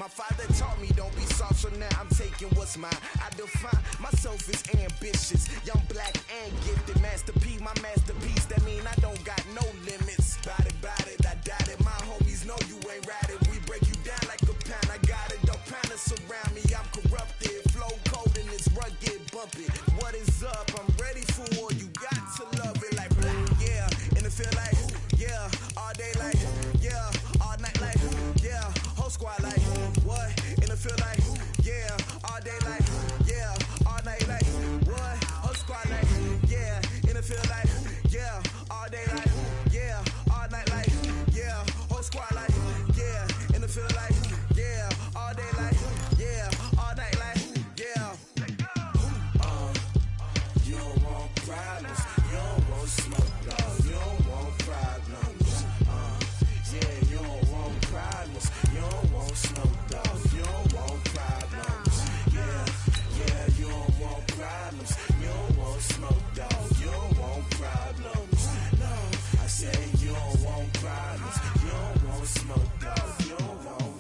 My father taught me don't be soft, so now I'm taking what's mine. I define myself as ambitious, young, black, and gifted. Masterpiece, my masterpiece, that mean I don't got no limits. Bout it, I doubt it. My homies know you ain't ratted. We break you down like a pound. I got it, don't pound us around me. I'm corrupted, flow cold and it's rugged, bumpy. What is up? I'm ready for war. You got to love it like black, yeah. And it feel like, yeah, all day like, yeah, all night like, yeah, whole squad like, what? And it feel like, yeah, all day like, yeah, all night like, what? Whole squad like, yeah, and it feel like, yeah, all day like, yeah, all night like, yeah, whole squad like, yeah, and it feel like, yeah, all day like, yeah, all night like, yeah. You don't want problems, you don't want smoke, dog, you don't want problems. Yeah, you don't want problems, you don't want smoke, dog, you don't want problems. Yeah, you don't want problems, you don't want smoke, dog, you don't want problems. No, I say you don't want problems, you don't want smoke, dog, you don't want.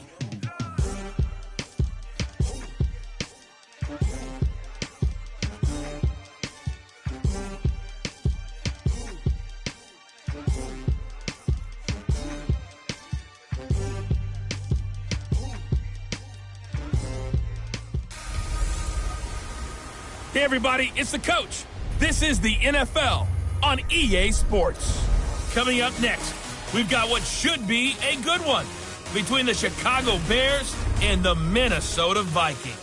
Hey everybody, it's the coach. This is the NFL on EA Sports. Coming up next, we've got what should be a good one between the Chicago Bears and the Minnesota Vikings.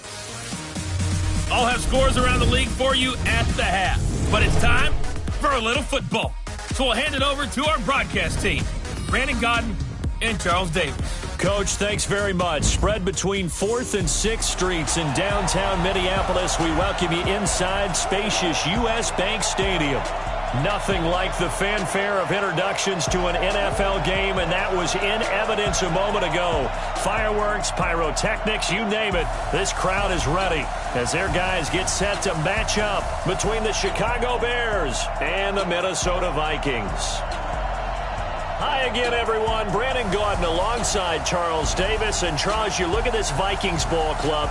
I'll have scores around the league for you at the half, but it's time for a little football. So we'll hand it over to our broadcast team, Brandon Godden and Charles Davis. Coach, thanks very much. Spread between 4th and 6th Streets in downtown Minneapolis. We welcome you inside spacious U.S. Bank Stadium. Nothing like the fanfare of introductions to an NFL game, and that was in evidence a moment ago. Fireworks, pyrotechnics, you name it. This crowd is ready as their guys get set to match up between the Chicago Bears and the Minnesota Vikings. Hi again, everyone. Brandon Gaudin alongside Charles Davis. And Charles, you look at this Vikings ball club.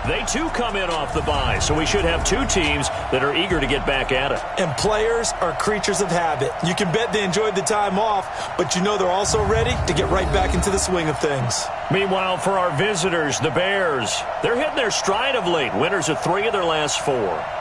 They, too, come in off the bye. So we should have two teams that are eager to get back at it. And players are creatures of habit. You can bet they enjoyed the time off, but you know they're also ready to get right back into the swing of things. Meanwhile, for our visitors, the Bears, they're hitting their stride of late. Winners of 3 of their last 4.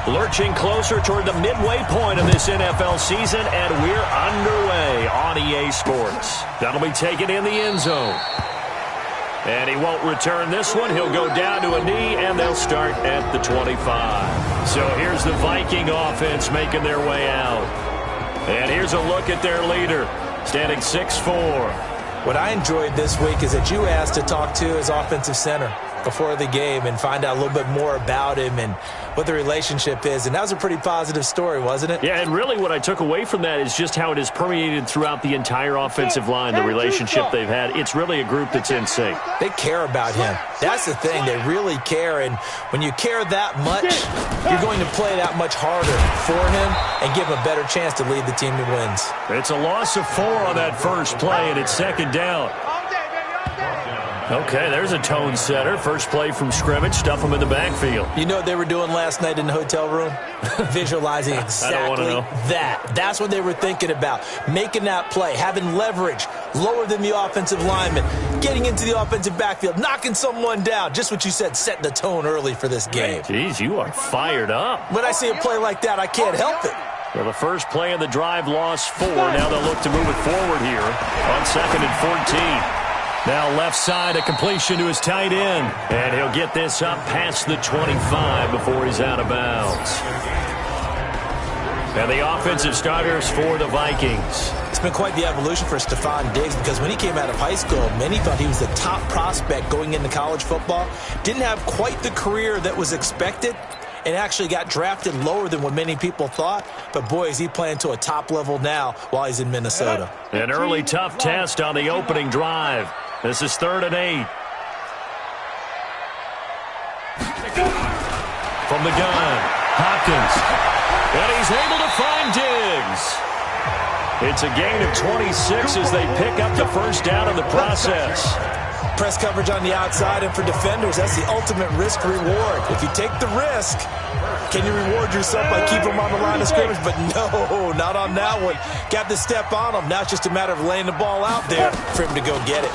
Lurching closer toward the midway point of this NFL season, and we're underway on EA Sports. That'll be taken in the end zone. And he won't return this one. He'll go down to a knee, and they'll start at the 25. So here's the Viking offense making their way out. And here's a look at their leader, standing 6'4". What I enjoyed this week is that you asked to talk to his offensive center before the game and find out a little bit more about him and what the relationship is. And that was a pretty positive story, wasn't it? Yeah, and really what I took away from that is just how it has permeated throughout the entire offensive line, the relationship they've had. It's really a group that's in sync. They care about him. That's the thing. They really care. And when you care that much, you're going to play that much harder for him and give him a better chance to lead the team to wins. It's a loss of 4 on that first play, and it's second down. Okay, there's a tone setter. First play from scrimmage, stuff them in the backfield. You know what they were doing last night in the hotel room? Visualizing exactly that. That's what they were thinking about. Making that play, having leverage, lower than the offensive lineman, getting into the offensive backfield, knocking someone down. Just what you said, setting the tone early for this game. Jeez, you are fired up. When I see a play like that, I can't help it. Well, the first play of the drive lost 4. Now they'll look to move it forward here on 2nd and 14. Now left side, a completion to his tight end. And he'll get this up past the 25 before he's out of bounds. And the offensive starters for the Vikings. It's been quite the evolution for Stephon Diggs because when he came out of high school, many thought he was the top prospect going into college football. Didn't have quite the career that was expected. and actually got drafted lower than what many people thought. But, boy, is he playing to a top level now while he's in Minnesota. An early tough test on the opening drive. This is 3rd and 8. From the gun, Hopkins. And he's able to find Diggs. It's a gain of 26 as they pick up the first down in the process. Press coverage on the outside, and for defenders, that's the ultimate risk-reward. If you take the risk, can you reward yourself by keeping them on the line of scrimmage? But no, not on that one. Got to step on them. Now it's just a matter of laying the ball out there for him to go get it.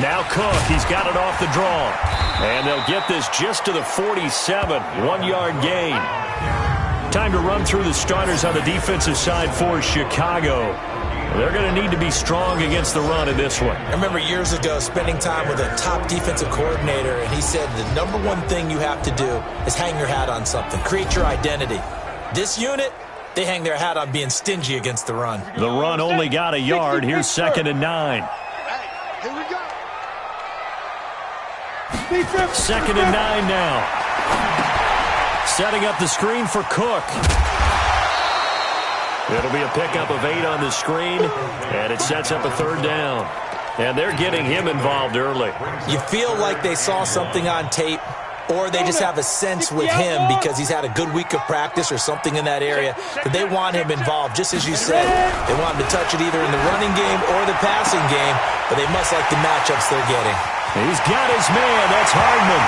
Now Cook, he's got it off the draw. And they'll get this just to the 47, 1-yard gain. Time to run through the starters on the defensive side for Chicago. They're going to need to be strong against the run in this one. I remember years ago spending time with a top defensive coordinator, and he said the number one thing you have to do is hang your hat on something. Create your identity. This unit, they hang their hat on being stingy against the run. The run only got a yard. Here's 2nd and 9. Here we go. 2nd and 9 now. Setting up the screen for Cook. It'll be a pickup of 8 on the screen, and it sets up a 3rd down. And they're getting him involved early. You feel like they saw something on tape, or they just have a sense with him because he's had a good week of practice or something in that area that they want him involved, just as you said. They want him to touch it either in the running game or the passing game, but they must like the matchups they're getting. He's got his man. That's Hardman.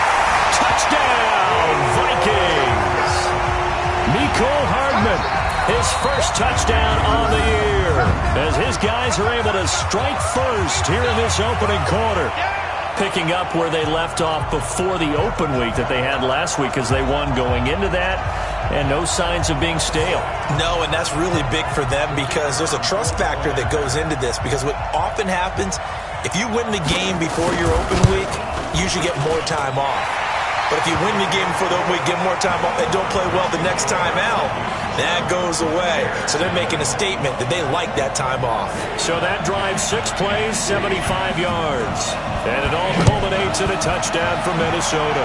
Touchdown, Vikings. Nicole Hardman, his first touchdown on the year, as his guys are able to strike first here in this opening quarter. Picking up where they left off before the open week that they had last week as they won going into that, and no signs of being stale. No, and that's really big for them because there's a trust factor that goes into this, because what often happens, if you win the game before your open week, you should get more time off. But if you win the game before the open week, get more time off, and don't play well the next time out, that goes away. So they're making a statement that they like that time off. So that drive, 6 plays, 75 yards. And it all culminates in a touchdown for Minnesota.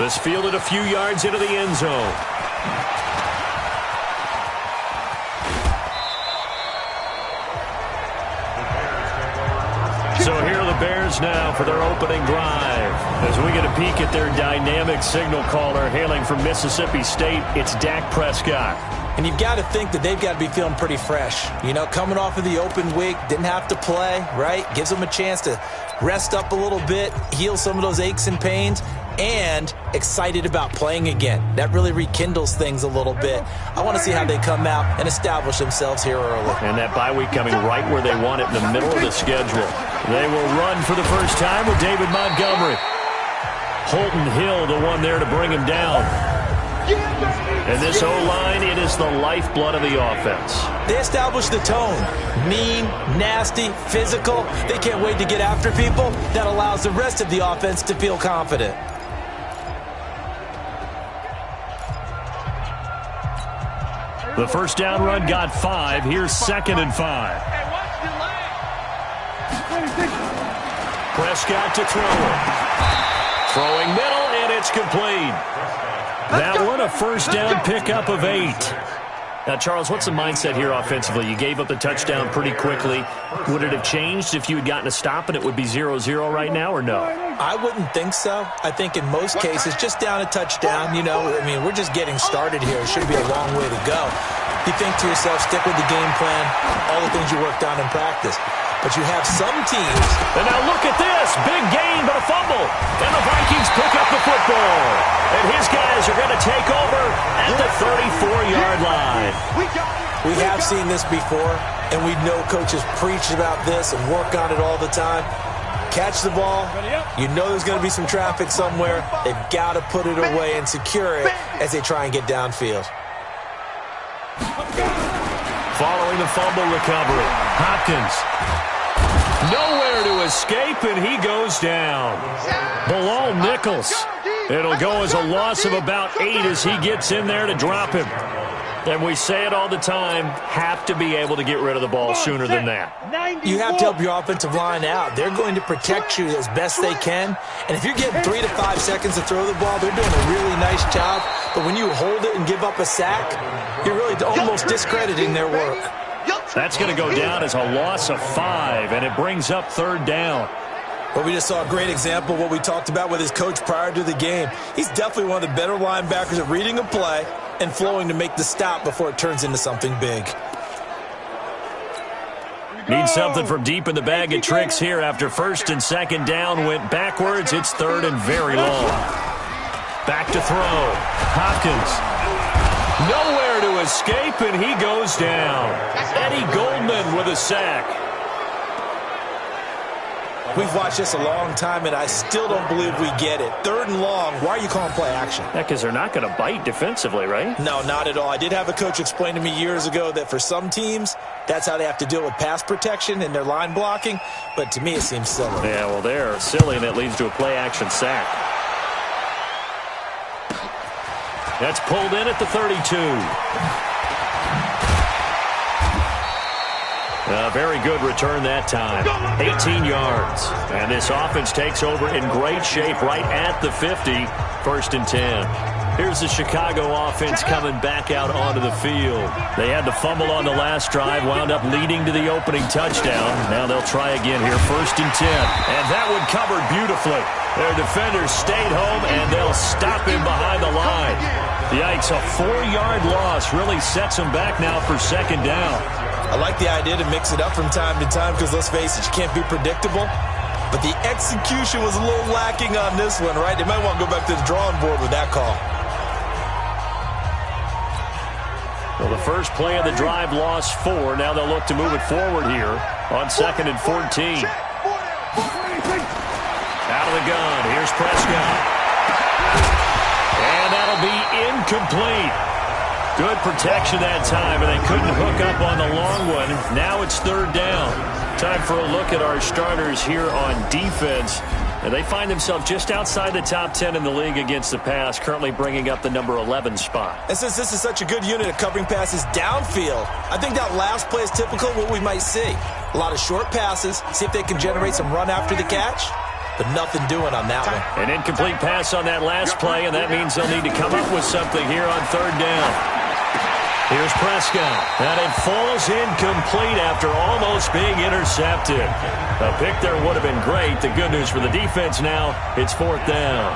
This fielded a few yards into the end zone. So here are the Bears now for their opening drive. As we get a peek at their dynamic signal caller hailing from Mississippi State, it's Dak Prescott. And you've got to think that they've got to be feeling pretty fresh. You know, coming off of the open week, didn't have to play, right? Gives them a chance to rest up a little bit, heal some of those aches and pains, and excited about playing again. That really rekindles things a little bit. I want to see how they come out and establish themselves here early. And that bye week coming right where they want it, in the middle of the schedule. They will run for the first time with David Montgomery. Holton Hill, the one there to bring him down. And this O-line, it is the lifeblood of the offense. They establish the tone. Mean, nasty, physical. They can't wait to get after people. That allows the rest of the offense to feel confident. The first down run got 5. Here's 2nd and 5. Prescott to throw it. Throwing middle, and it's complete. That one, a first down pickup of 8. Now, Charles, what's the mindset here offensively? You gave up the touchdown pretty quickly. Would it have changed if you had gotten a stop and it would be 0-0 right now, or no? I wouldn't think so. I think in most cases, just down a touchdown, you know, I mean, we're just getting started here. It should be a long way to go. You think to yourself, stick with the game plan, all the things you worked on in practice. But you have some teams. And now look at this. Big gain, but a fumble. And the Vikings pick up the football. And his guys are going to take over at the 34-yard line. We have seen this before, and we know coaches preach about this and work on it all the time. Catch the ball. You know there's going to be some traffic somewhere. They've got to put it away and secure it as they try and get downfield. Following the fumble recovery, Hopkins. Nowhere to escape, and he goes down. Below Nichols. It'll go as a loss of about 8 as he gets in there to drop him. And we say it all the time, have to be able to get rid of the ball sooner than that. You have to help your offensive line out. They're going to protect you as best they can. And if you're getting 3 to 5 seconds to throw the ball, they're doing a really nice job. But when you hold it and give up a sack, you're really almost discrediting their work. That's going to go down as a loss of 5, and it brings up 3rd down. Well, we just saw a great example of what we talked about with his coach prior to the game. He's definitely one of the better linebackers at reading a play and flowing to make the stop before it turns into something big. Need something from deep in the bag of tricks here after 1st and 2nd down went backwards. It's 3rd and very long. Back to throw. Hopkins. Nowhere to escape, and he goes down. Eddie Goldman with a sack. We've watched this a long time, and I still don't believe we get it. 3rd and long, why are you calling play action? Yeah, because they're not going to bite defensively, right? No, not at all. I did have a coach explain to me years ago that for some teams, that's how they have to deal with pass protection and their line blocking, but to me it seems silly. Yeah, well, they're silly, and that leads to a play action sack. That's pulled in at the 32. A very good return that time. 18 yards. And this offense takes over in great shape right at the 50. 1st and 10. Here's the Chicago offense coming back out onto the field. They had the fumble on the last drive, wound up leading to the opening touchdown. Now they'll try again here. 1st and 10. And that one covered beautifully. Their defenders stayed home, and they'll stop him behind the line. Yikes, a 4-yard loss really sets them back now for 2nd down. I like the idea to mix it up from time to time because, let's face it, you can't be predictable. But the execution was a little lacking on this one, right? They might want to go back to the drawing board with that call. Well, the first play of the drive lost 4. Now they'll look to move it forward here on 2nd and 14. Out of the gun. Here's Prescott. And that'll be incomplete. Good protection that time, and they couldn't hook up on the long one. Now it's 3rd down. Time for a look at our starters here on defense. And they find themselves just outside the top 10 in the league against the pass, currently bringing up the number 11 spot. And since this is such a good unit of covering passes downfield, I think that last play is typical of what we might see. A lot of short passes, see if they can generate some run after the catch. But nothing doing on that one. An incomplete pass on that last play, and that means they'll need to come up with something here on 3rd down. Here's Prescott, and it falls incomplete after almost being intercepted. A pick there would have been great. The good news for the defense now, it's 4th down.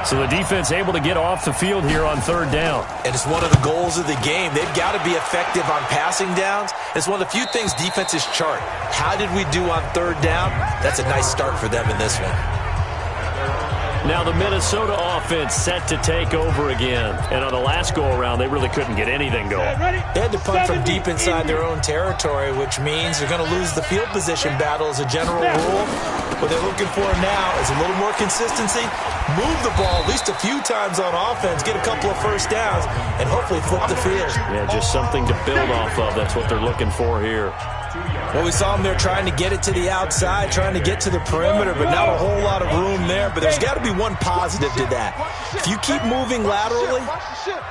So the defense able to get off the field here on 3rd down. And it's one of the goals of the game. They've got to be effective on passing downs. It's one of the few things defenses chart. How did we do on 3rd down? That's a nice start for them in this one. Now the Minnesota offense set to take over again. And on the last go-around, they really couldn't get anything going. They had to punt from deep inside their own territory, which means they're going to lose the field position battle as a general rule. What they're looking for now is a little more consistency, move the ball at least a few times on offense, get a couple of 1st downs, and hopefully flip the field. Yeah, just something to build off of. That's what they're looking for here. Well, we saw them there trying to get it to the outside, trying to get to the perimeter, but not a whole lot of room there. But there's got to be one positive to that. If you keep moving laterally,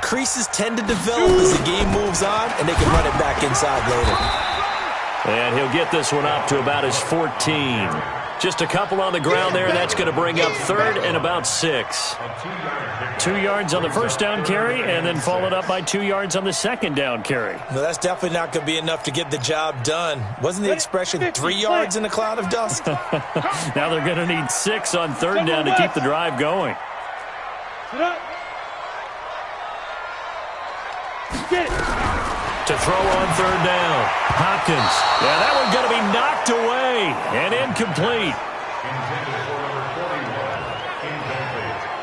creases tend to develop as the game moves on, and they can run it back inside later. And he'll get this one up to about his 14. Just a couple on the ground there, and that's going to bring up 3rd and about 6. 2 yards on the 1st down carry, and then followed up by 2 yards on the 2nd down carry. No, that's definitely not going to be enough to get the job done. Wasn't the expression 3 yards in a cloud of dust? Now they're going to need 6 on 3rd down to keep the drive going. To throw on 3rd down. Hopkins. Yeah, that one's going to be knocked away and incomplete.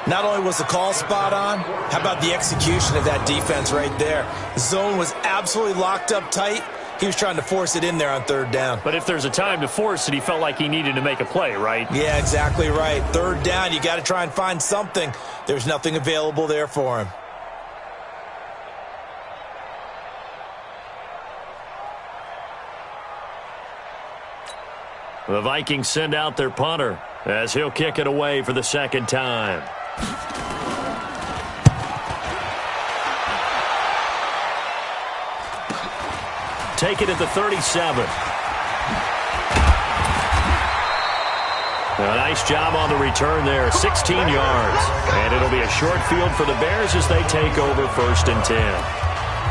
Not only was the call spot on, how about the execution of that defense right there? The zone was absolutely locked up tight. He was trying to force it in there on 3rd down. But if there's a time to force it, he felt like he needed to make a play, right? Yeah, exactly right. 3rd down, you got to try and find something. There's nothing available there for him. The Vikings send out their punter as he'll kick it away for the 2nd time. take it at the 37. A nice job on the return there, 16 yards. And it'll be a short field for the Bears as they take over 1st and 10.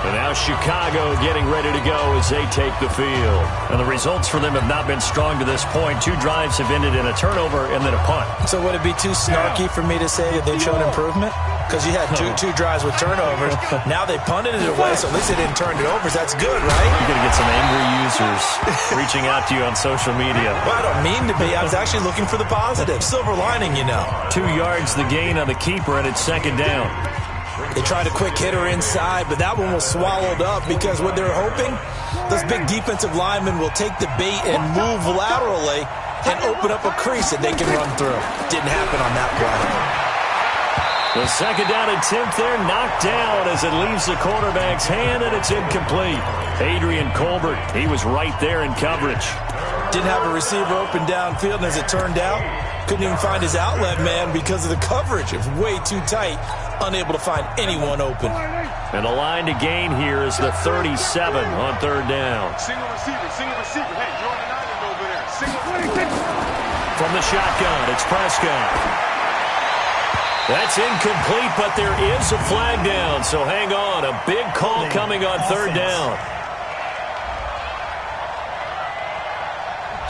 And now Chicago getting ready to go as they take the field. And the results for them have not been strong to this point. 2 drives have ended in a turnover and then a punt. So would it be too snarky for me to say that they've shown improvement? Because you had two drives with turnovers. Now they punted it away, so at least they didn't turn it over. That's good, right? You're going to get some angry users reaching out to you on social media. Well, I don't mean to be. I was actually looking for the positive. Silver lining, you know. 2 yards the gain on the keeper, and it's 2nd down. They tried a quick hitter inside, but that one was swallowed up because what they're hoping, those big defensive linemen will take the bait and move laterally and open up a crease that they can run through. Didn't happen on that play. The 2nd down attempt there knocked down as it leaves the quarterback's hand, and it's incomplete. Adrian Colbert, he was right there in coverage. Didn't have a receiver open downfield, and as it turned out, couldn't even find his outlet man because of the coverage. It was way too tight, unable to find anyone open. And the line to gain here is the 37 on 3rd down. Single receiver. Hey, you're on an island over there. Single. From the shotgun, it's Prescott. That's incomplete, but there is a flag down, so hang on. A big call coming on 3rd down.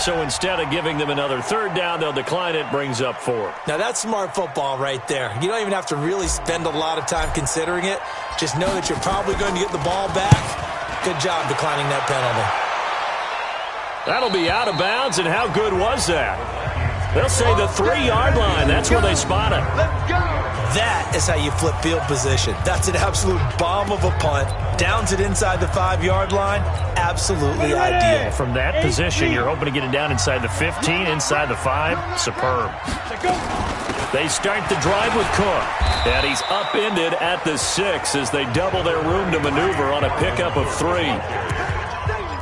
So instead of giving them another 3rd down, they'll decline it, brings up 4. Now that's smart football right there. You don't even have to really spend a lot of time considering it. Just know that you're probably going to get the ball back. Good job declining that penalty. That'll be out of bounds, and how good was that? They'll say the 3-yard line. That's where they spot it. Let's go. That is how you flip field position. That's an absolute bomb of a punt. Downs it inside the 5-yard line. Absolutely ideal. From that position, you're hoping to get it down inside the 15, inside the 5. Superb. They start the drive with Cook. And he's upended at the 6 as they double their room to maneuver on a pickup of 3.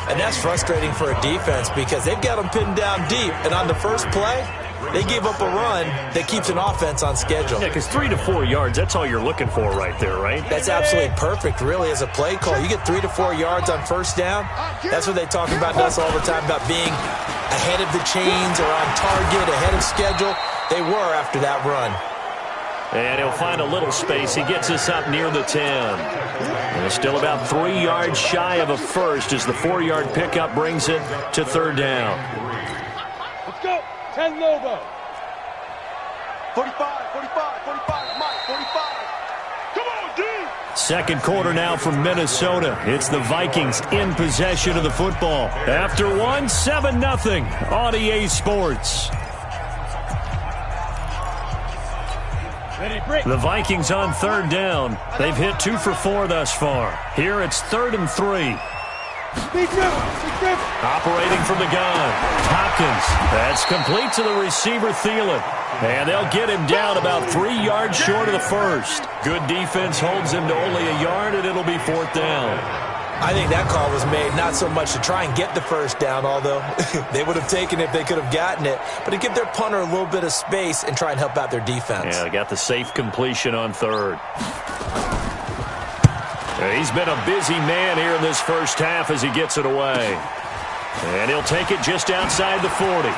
And that's frustrating for a defense because they've got them pinned down deep. And on the first play, they gave up a run that keeps an offense on schedule. Yeah, because 3 to 4 yards, that's all you're looking for right there, right? That's absolutely perfect, really, as a play call. You get 3 to 4 yards on 1st down. That's what they talk about us all the time, about being ahead of the chains or on target, ahead of schedule. They were after that run. And he'll find a little space. He gets us up near the 10. And it's still about 3 yards shy of a first as the 4-yard pickup brings it to 3rd down. Let's go. 10 Lobo. 45, Mike, 45. Come on, D. 2nd quarter now from Minnesota. It's the Vikings in possession of the football. After 1, 7-0 on EA Sports. The Vikings on 3rd down. They've hit 2 for 4 thus far. Here it's 3rd and 3. Operating from the gun. Hopkins. That's complete to the receiver, Thielen. And they'll get him down about 3 yards short of the first. Good defense holds him to only a yard, and it'll be 4th down. I think that call was made not so much to try and get the 1st down, although they would have taken it if they could have gotten it, but to give their punter a little bit of space and try and help out their defense. Yeah, they got the safe completion on 3rd. He's been a busy man here in this first half as he gets it away. And he'll take it just outside the 40.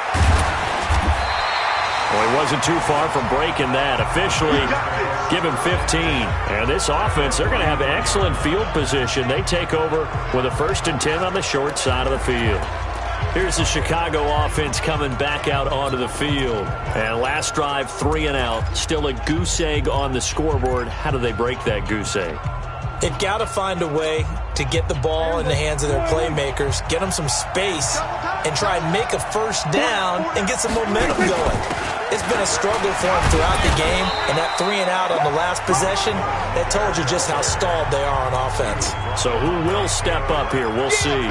Well, he wasn't too far from breaking that. Officially, give him 15. And this offense, they're going to have excellent field position. They take over with a 1st and 10 on the short side of the field. Here's the Chicago offense coming back out onto the field. And last drive, 3 and out. Still a goose egg on the scoreboard. How do they break that goose egg? They've got to find a way to get the ball in the hands of their playmakers, get them some space, and try and make a 1st down and get some momentum going. It's been a struggle for them throughout the game, and that 3 and out on the last possession, that told you just how stalled they are on offense. So who will step up here? We'll see.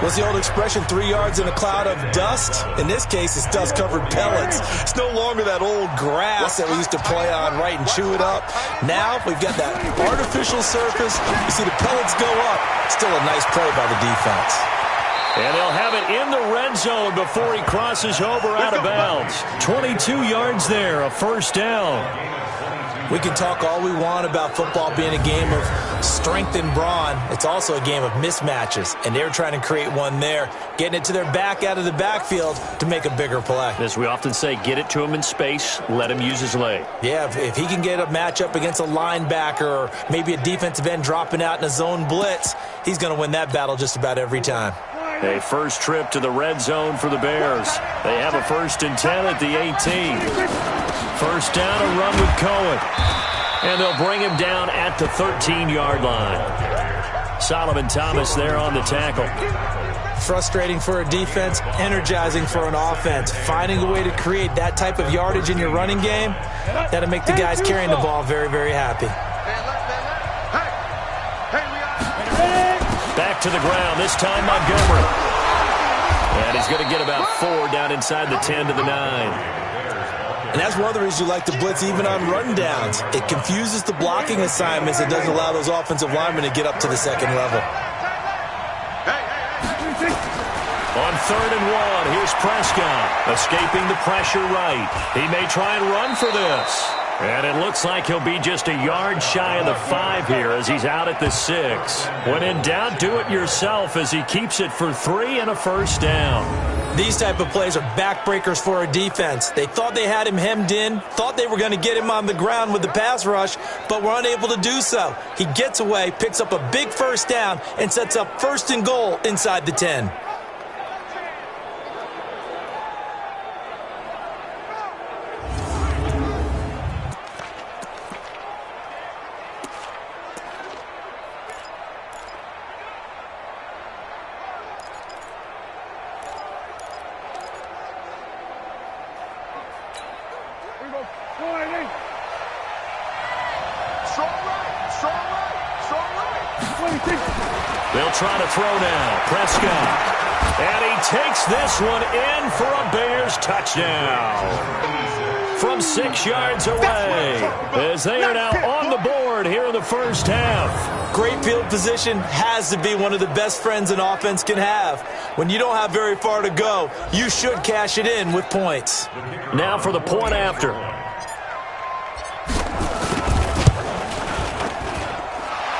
What's the old expression, 3 yards in a cloud of dust? In this case, it's dust-covered pellets. It's no longer that old grass that we used to play on, right, and chew it up. Now we've got that artificial surface. You see the pellets go up. Still a nice play by the defense. And they'll have it in the red zone before he crosses over out of bounds. 22 yards there, a 1st down. We can talk all we want about football being a game of strength and brawn. It's also a game of mismatches, and they're trying to create one there, getting it to their back out of the backfield to make a bigger play. As we often say, get it to him in space, let him use his leg. Yeah, if he can get a matchup against a linebacker or maybe a defensive end dropping out in a zone blitz, he's going to win that battle just about every time. A first trip to the red zone for the Bears. They have a 1st and 10 at the 18. First down, a run with Cohen. And they'll bring him down at the 13-yard line. Solomon Thomas there on the tackle. Frustrating for a defense, energizing for an offense. Finding a way to create that type of yardage in your running game, that'll make the guys carrying the ball very, very happy. Back to the ground, this time Montgomery. And he's going to get about 4 down inside the 10 to the 9. And that's one of the reasons you like to blitz even on run downs. It confuses the blocking assignments. It doesn't allow those offensive linemen to get up to the second level. On 3rd and 1, here's Prescott, escaping the pressure right. He may try and run for this. And it looks like he'll be just a yard shy of the 5 here as he's out at the 6. When in doubt, do it yourself as he keeps it for 3 and a first down. These type of plays are backbreakers for a defense. They thought they had him hemmed in, thought they were going to get him on the ground with the pass rush, but were unable to do so. He gets away, picks up a big first down, and sets up 1st and goal inside the 10. They'll try to throw now. Prescott. And he takes this one in for a Bears touchdown. From 6 yards away. As they are now on the board here in the first half. Great field position has to be one of the best friends an offense can have. When you don't have very far to go, you should cash it in with points. Now for the point after.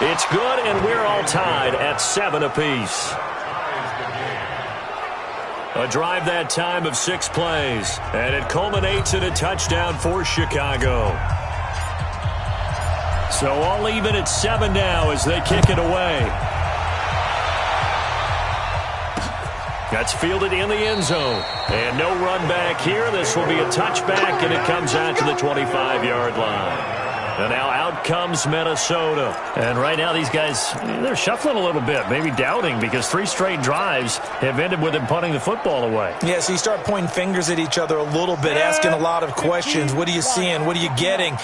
It's good, and we're all tied at 7 apiece. A drive that time of 6 plays, and it culminates in a touchdown for Chicago. So all even at 7 now as they kick it away. That's fielded in the end zone. And no run back here. This will be a touchback, and it comes out to the 25-yard line. And now out comes Minnesota. And right now these guys, they're shuffling a little bit, maybe doubting, because 3 straight drives have ended with them punting the football away. Yeah, so you start pointing fingers at each other a little bit, asking a lot of questions. What are you seeing? What are you getting?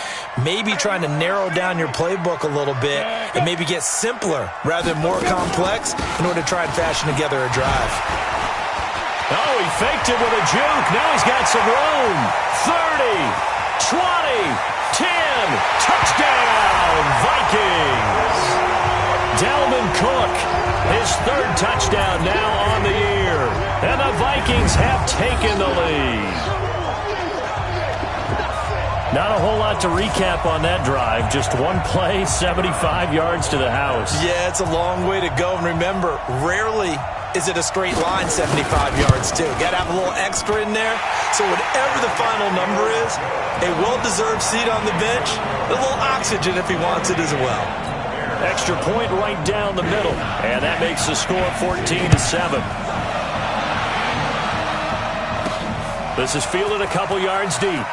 Maybe trying to narrow down your playbook a little bit and maybe get simpler rather than more complex in order to try and fashion together a drive. Oh, he faked it with a juke. Now he's got some room. 30, 20, 10, touchdown, Vikings. Dalvin Cook, his 3rd touchdown now on the year. And the Vikings have taken the lead. Not a whole lot to recap on that drive. Just one play, 75 yards to the house. Yeah, it's a long way to go. And remember, rarely is it a straight line 75 yards, too. Got to have a little extra in there. So whatever the final number is, a well-deserved seat on the bench, a little oxygen if he wants it as well. Extra point right down the middle. And that makes the score 14-7. This is fielded a couple yards deep.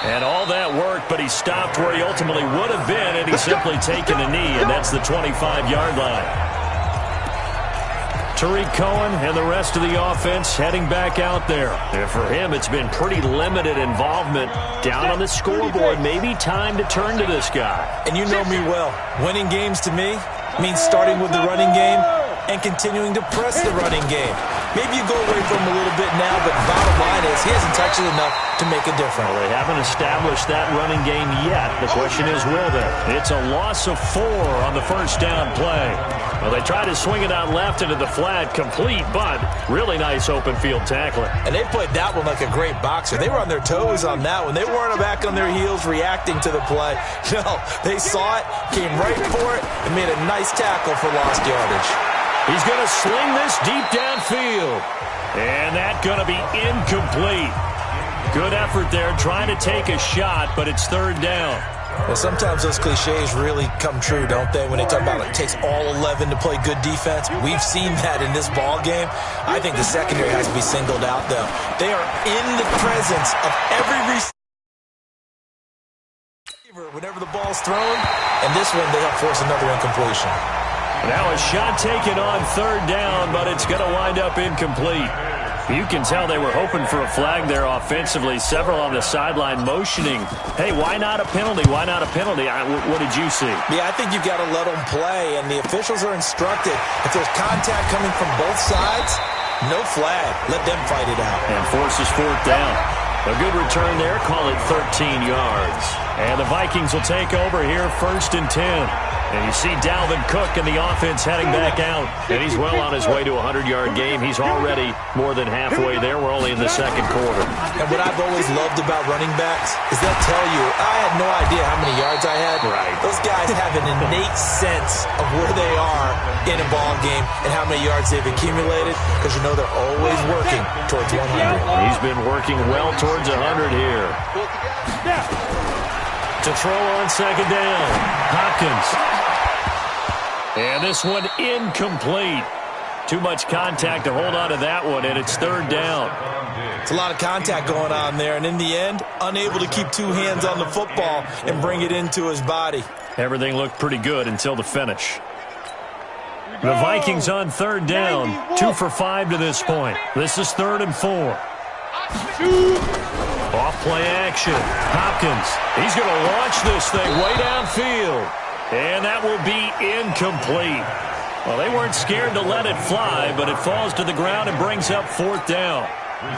And all that work, but he stopped where he ultimately would have been, and he's simply taken a knee, and that's the 25-yard line. Tariq Cohen and the rest of the offense heading back out there. And for him, it's been pretty limited involvement down on the scoreboard. Maybe time to turn to this guy. And you know me well. Winning games to me means starting with the running game and continuing to press the running game. Maybe you go away from him a little bit now, but the bottom line is he hasn't touched it enough to make a difference. Well, they haven't established that running game yet. The question is, will they? It's a loss of 4 on the first down play. Well, they try to swing it out left into the flat, complete, but really nice open field tackling. And they played that one like a great boxer. They were on their toes on that one. They weren't back on their heels reacting to the play. No, they saw it, came right for it, and made a nice tackle for lost yardage. He's going to sling this deep downfield. And that's going to be incomplete. Good effort there trying to take a shot, but it's third down. Well, sometimes those cliches really come true, don't they? When they talk about it takes all 11 to play good defense. We've seen that in this ball game. I think the secondary has to be singled out, though. They are in the presence of every receiver whenever the ball's thrown. And this one, they help force another incompletion. Now a shot taken on third down, but it's going to wind up incomplete. You can tell they were hoping for a flag there offensively. Several on the sideline motioning. Hey, why not a penalty? Why not a penalty? What did you see? Yeah, I think you've got to let them play, and the officials are instructed. If there's contact coming from both sides, no flag. Let them fight it out. And forces fourth down. A good return there. Call it 13 yards. And the Vikings will take over here, 1st and 10. And you see Dalvin Cook in the offense heading back out. And he's well on his way to a 100-yard game. He's already more than halfway there. We're only in the second quarter. And what I've always loved about running backs is they'll tell you, I had no idea how many yards I had. Right. Those guys have an innate sense of where they are in a ball game and how many yards they've accumulated, because you know they're always working towards 100. He's been working well towards 100 here. To throw on second down. Hopkins. And this one incomplete. Too much contact to hold on to that one, and it's third down. It's a lot of contact going on there, and in the end, unable to keep two hands on the football and bring it into his body. Everything looked pretty good until the finish. The Vikings on third down, 2 for 5 to this point. This is 3rd and 4. Off-play action. Hopkins. He's going to launch this thing way downfield. And that will be incomplete. Well, they weren't scared to let it fly, but it falls to the ground and brings up 4th down.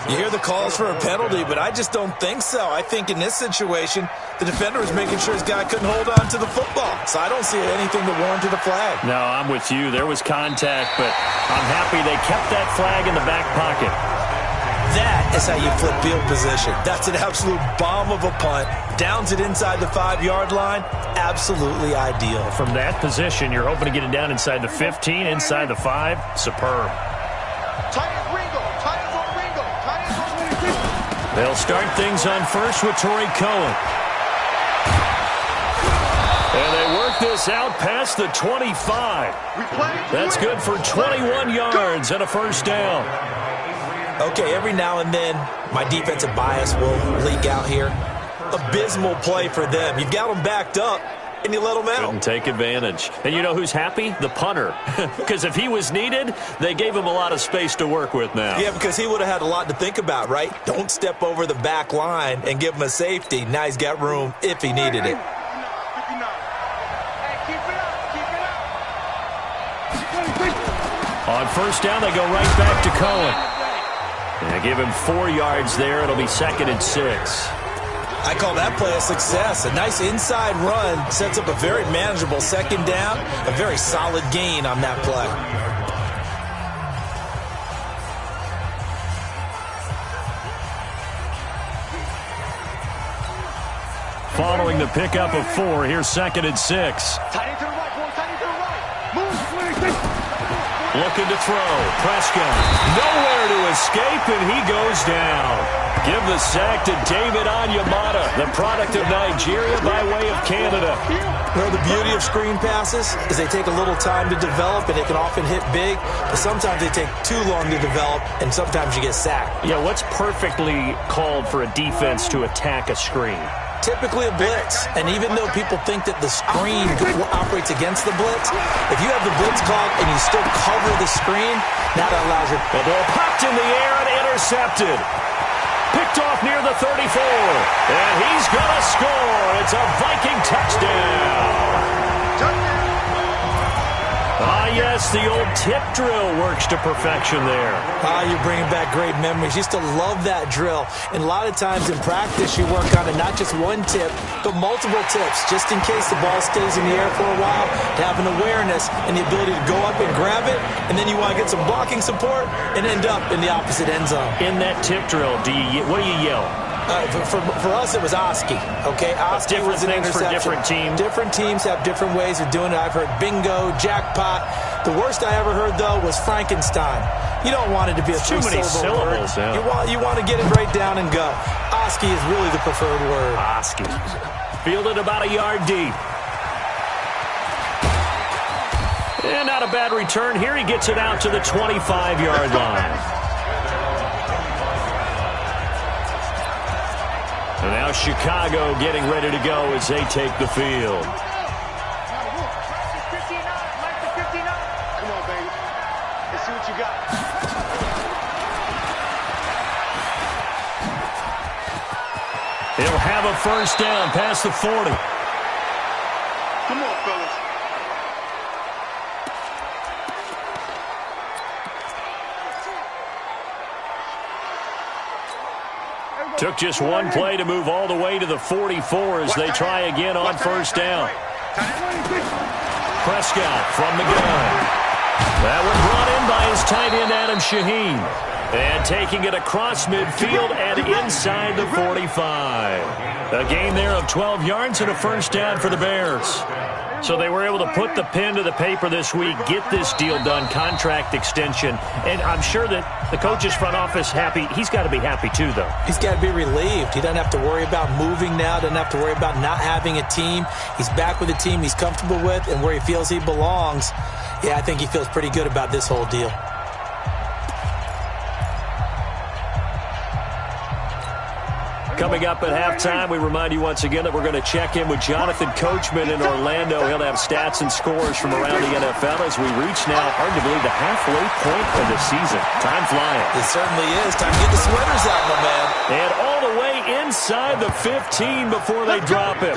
You hear the calls for a penalty, but I just don't think so. I think in this situation, the defender was making sure his guy couldn't hold on to the football. So I don't see anything that warranted a flag. No, I'm with you. There was contact, but I'm happy they kept that flag in the back pocket. That is how you flip field position. That's an absolute bomb of a punt. Downs it inside the 5-yard line. Absolutely ideal. From that position, you're hoping to get it down inside the 15, inside the 5. Superb. They'll start things on first with Torrey Cohen. And they work this out past the 25. That's good for 21 yards and a first down. Okay, every now and then, my defensive bias will leak out here. Abysmal play for them. You've got them backed up, and you let them out. Couldn't take advantage. And you know who's happy? The punter. Because if he was needed, they gave him a lot of space to work with now. Yeah, because he would have had a lot to think about, right? Don't step over the back line and give him a safety. Now he's got room if he needed it. On first down, they go right back to Cohen. And give him 4 yards there. It'll be 2nd and 6. I call that play a success. A nice inside run sets up a very manageable second down. A very solid gain on that play. Following the pickup of 4, here's 2nd and 6. Looking to throw. Prescott. Nowhere to escape, and he goes down. Give the sack to David Onyemata, the product of Nigeria by way of Canada. Well, the beauty of screen passes is they take a little time to develop, and they can often hit big, but sometimes they take too long to develop, and sometimes you get sacked. Yeah, what's perfectly called for a defense to attack a screen? Typically a blitz, and even though people think that the screen operates against the blitz, if you have the blitz called and you still cover the screen, that allows you. The ball popped in the air and intercepted. Picked off near the 34, and he's going to score. It's a Viking touchdown. Ah, yes, the old tip drill works to perfection there. You're bringing back great memories. Used to love that drill. And a lot of times in practice, you work on it, not just one tip, but multiple tips, just in case the ball stays in the air for a while, to have an awareness and the ability to go up and grab it, and then you want to get some blocking support and end up in the opposite end zone. In that tip drill, what do you yell? For us, it was Oski, okay? Oski was an interception. For different teams. Different teams have different ways of doing it. I've heard bingo, jackpot. The worst I ever heard, though, was Frankenstein. You don't want it to be a too many syllables. Yeah. You want to get it right down and go. Oski is really the preferred word. Oski. Fielded about a yard deep. And not a bad return here. He gets it out to the 25-yard line. And now Chicago getting ready to go as they take the field. Come on, baby. Let's see what you got. He'll have a first down past the 40. Come on, fellas. Took just one play to move all the way to the 44 as they try again on first down. Prescott from the gun. That one brought in by his tight end, Adam Shaheen. And taking it across midfield and inside the 45. A gain there of 12 yards and a first down for the Bears. So they were able to put the pen to the paper this week, get this deal done, contract extension. And I'm sure that the coach's front office happy. He's got to be happy too, though. He's got to be relieved. He doesn't have to worry about moving now, doesn't have to worry about not having a team. He's back with a team he's comfortable with and where he feels he belongs. Yeah, I think he feels pretty good about this whole deal. Coming up at halftime, we remind you once again that we're going to check in with Jonathan Coachman in Orlando. He'll have stats and scores from around the NFL as we reach now, hard to believe, the halfway point of the season. Time flying. It certainly is. Time to get the sweaters out, my man. And all the way inside the 15 before they drop him.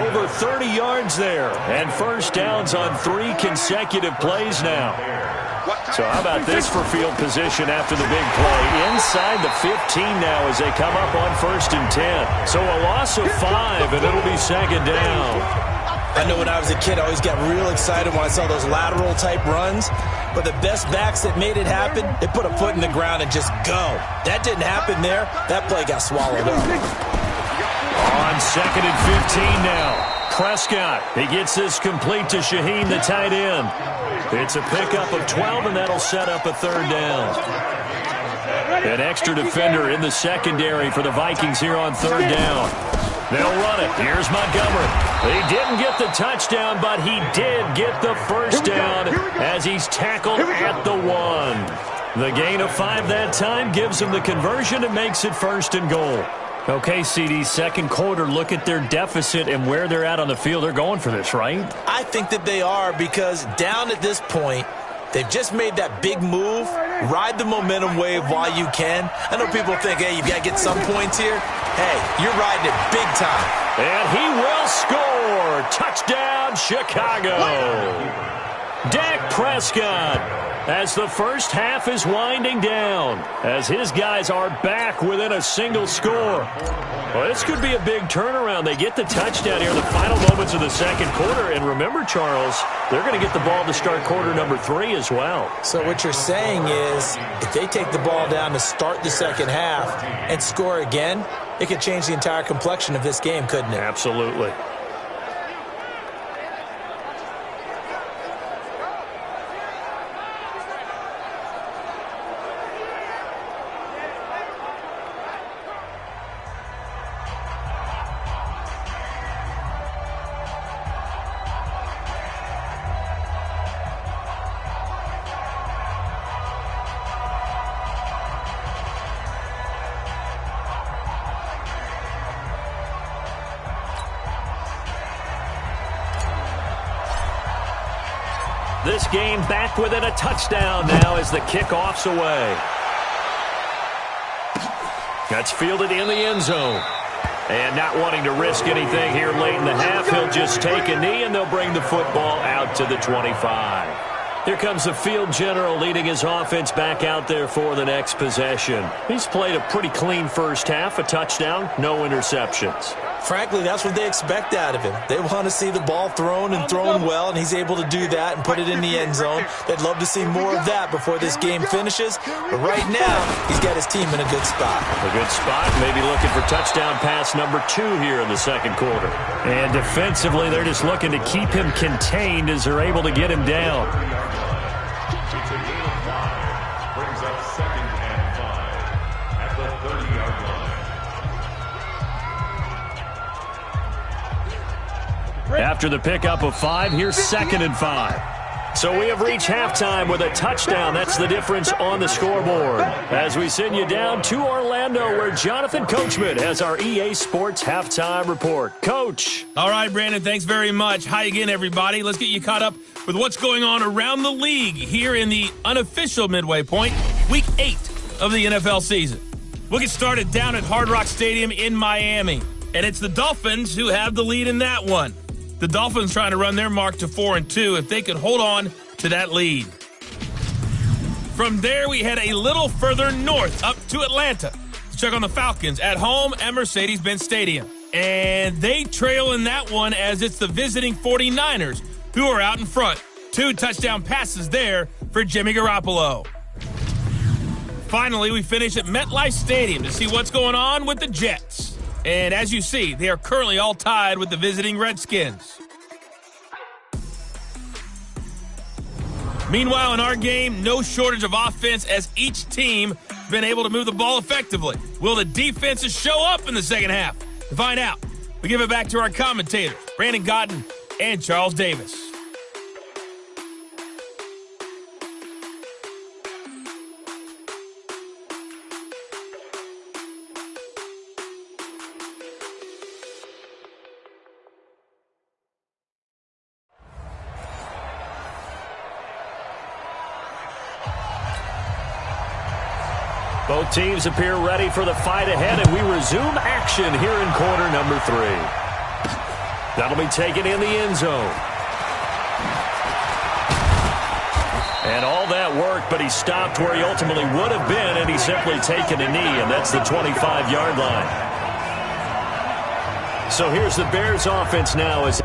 Over 30 yards there. And first downs on 3 consecutive plays now. So how about this for field position after the big play? Inside the 15 now as they come up on 1st and 10. So a loss of 5, and it'll be second down. I know when I was a kid, I always got real excited when I saw those lateral-type runs. But the best backs that made it happen, they put a foot in the ground and just go. That didn't happen there. That play got swallowed up. On 2nd and 15 now. Prescott, he gets this complete to Shaheen, the tight end. It's a pickup of 12, and that'll set up a 3rd down. An extra defender in the secondary for the Vikings here on 3rd down. They'll run it. Here's Montgomery. He didn't get the touchdown, but he did get the first down as he's tackled at the 1. The gain of 5 that time gives him the conversion and makes it 1st and goal. Okay, CD, second quarter, look at their deficit and where they're at on the field. They're going for this, right? I think that they are because down at this point, they've just made that big move. Ride the momentum wave while you can. I know people think, hey, you've got to get some points here. Hey, you're riding it big time. And he will score. Touchdown, Chicago. Dak Prescott, as the first half is winding down, as his guys are back within a single score. Well, this could be a big turnaround. They get the touchdown here in the final moments of the second quarter. And remember, Charles, they're going to get the ball to start quarter number 3 as well. So what you're saying is if they take the ball down to start the second half and score again, it could change the entire complexion of this game, couldn't it? Absolutely. This game back within a touchdown now as the kickoff's away. That's fielded in the end zone. And not wanting to risk anything here late in the half, he'll just take a knee and they'll bring the football out to the 25. Here comes the field general leading his offense back out there for the next possession. He's played a pretty clean first half, a touchdown, no interceptions. Frankly, that's what they expect out of him. They want to see the ball thrown and thrown well, and he's able to do that and put it in the end zone. They'd love to see more of that before this game finishes. But right now, he's got his team in a good spot. A good spot, maybe looking for touchdown pass number 2 here in the second quarter. And defensively, they're just looking to keep him contained as they're able to get him down. It's a gain of 5. Brings up 2nd and 5 at the 30-yard line. After the pickup of 5, here's 2nd and 5. So we have reached halftime with a touchdown. That's the difference on the scoreboard. As we send you down to Orlando, where Jonathan Coachman has our EA Sports halftime report. Coach. All right, Brandon, thanks very much. Hi again, everybody. Let's get you caught up with what's going on around the league here in the unofficial midway point, Week 8 of the NFL season. We'll get started down at Hard Rock Stadium in Miami, and it's the Dolphins who have the lead in that one. The Dolphins trying to run their mark to 4-2 if they could hold on to that lead. From there, we head a little further north up to Atlanta to check on the Falcons at home at Mercedes-Benz Stadium. And they trail in that one as it's the visiting 49ers who are out in front. 2 touchdown passes there for Jimmy Garoppolo. Finally, we finish at MetLife Stadium to see what's going on with the Jets. And as you see, they are currently all tied with the visiting Redskins. Meanwhile, in our game, no shortage of offense as each team has been able to move the ball effectively. Will the defenses show up in the second half? To find out, we give it back to our commentators, Brandon Godden and Charles Davis. Both teams appear ready for the fight ahead, and we resume action here in quarter number 3. That'll be taken in the end zone. And all that work, but he stopped where he ultimately would have been, and he's simply taken a knee, and that's the 25-yard line. So here's the Bears offense now as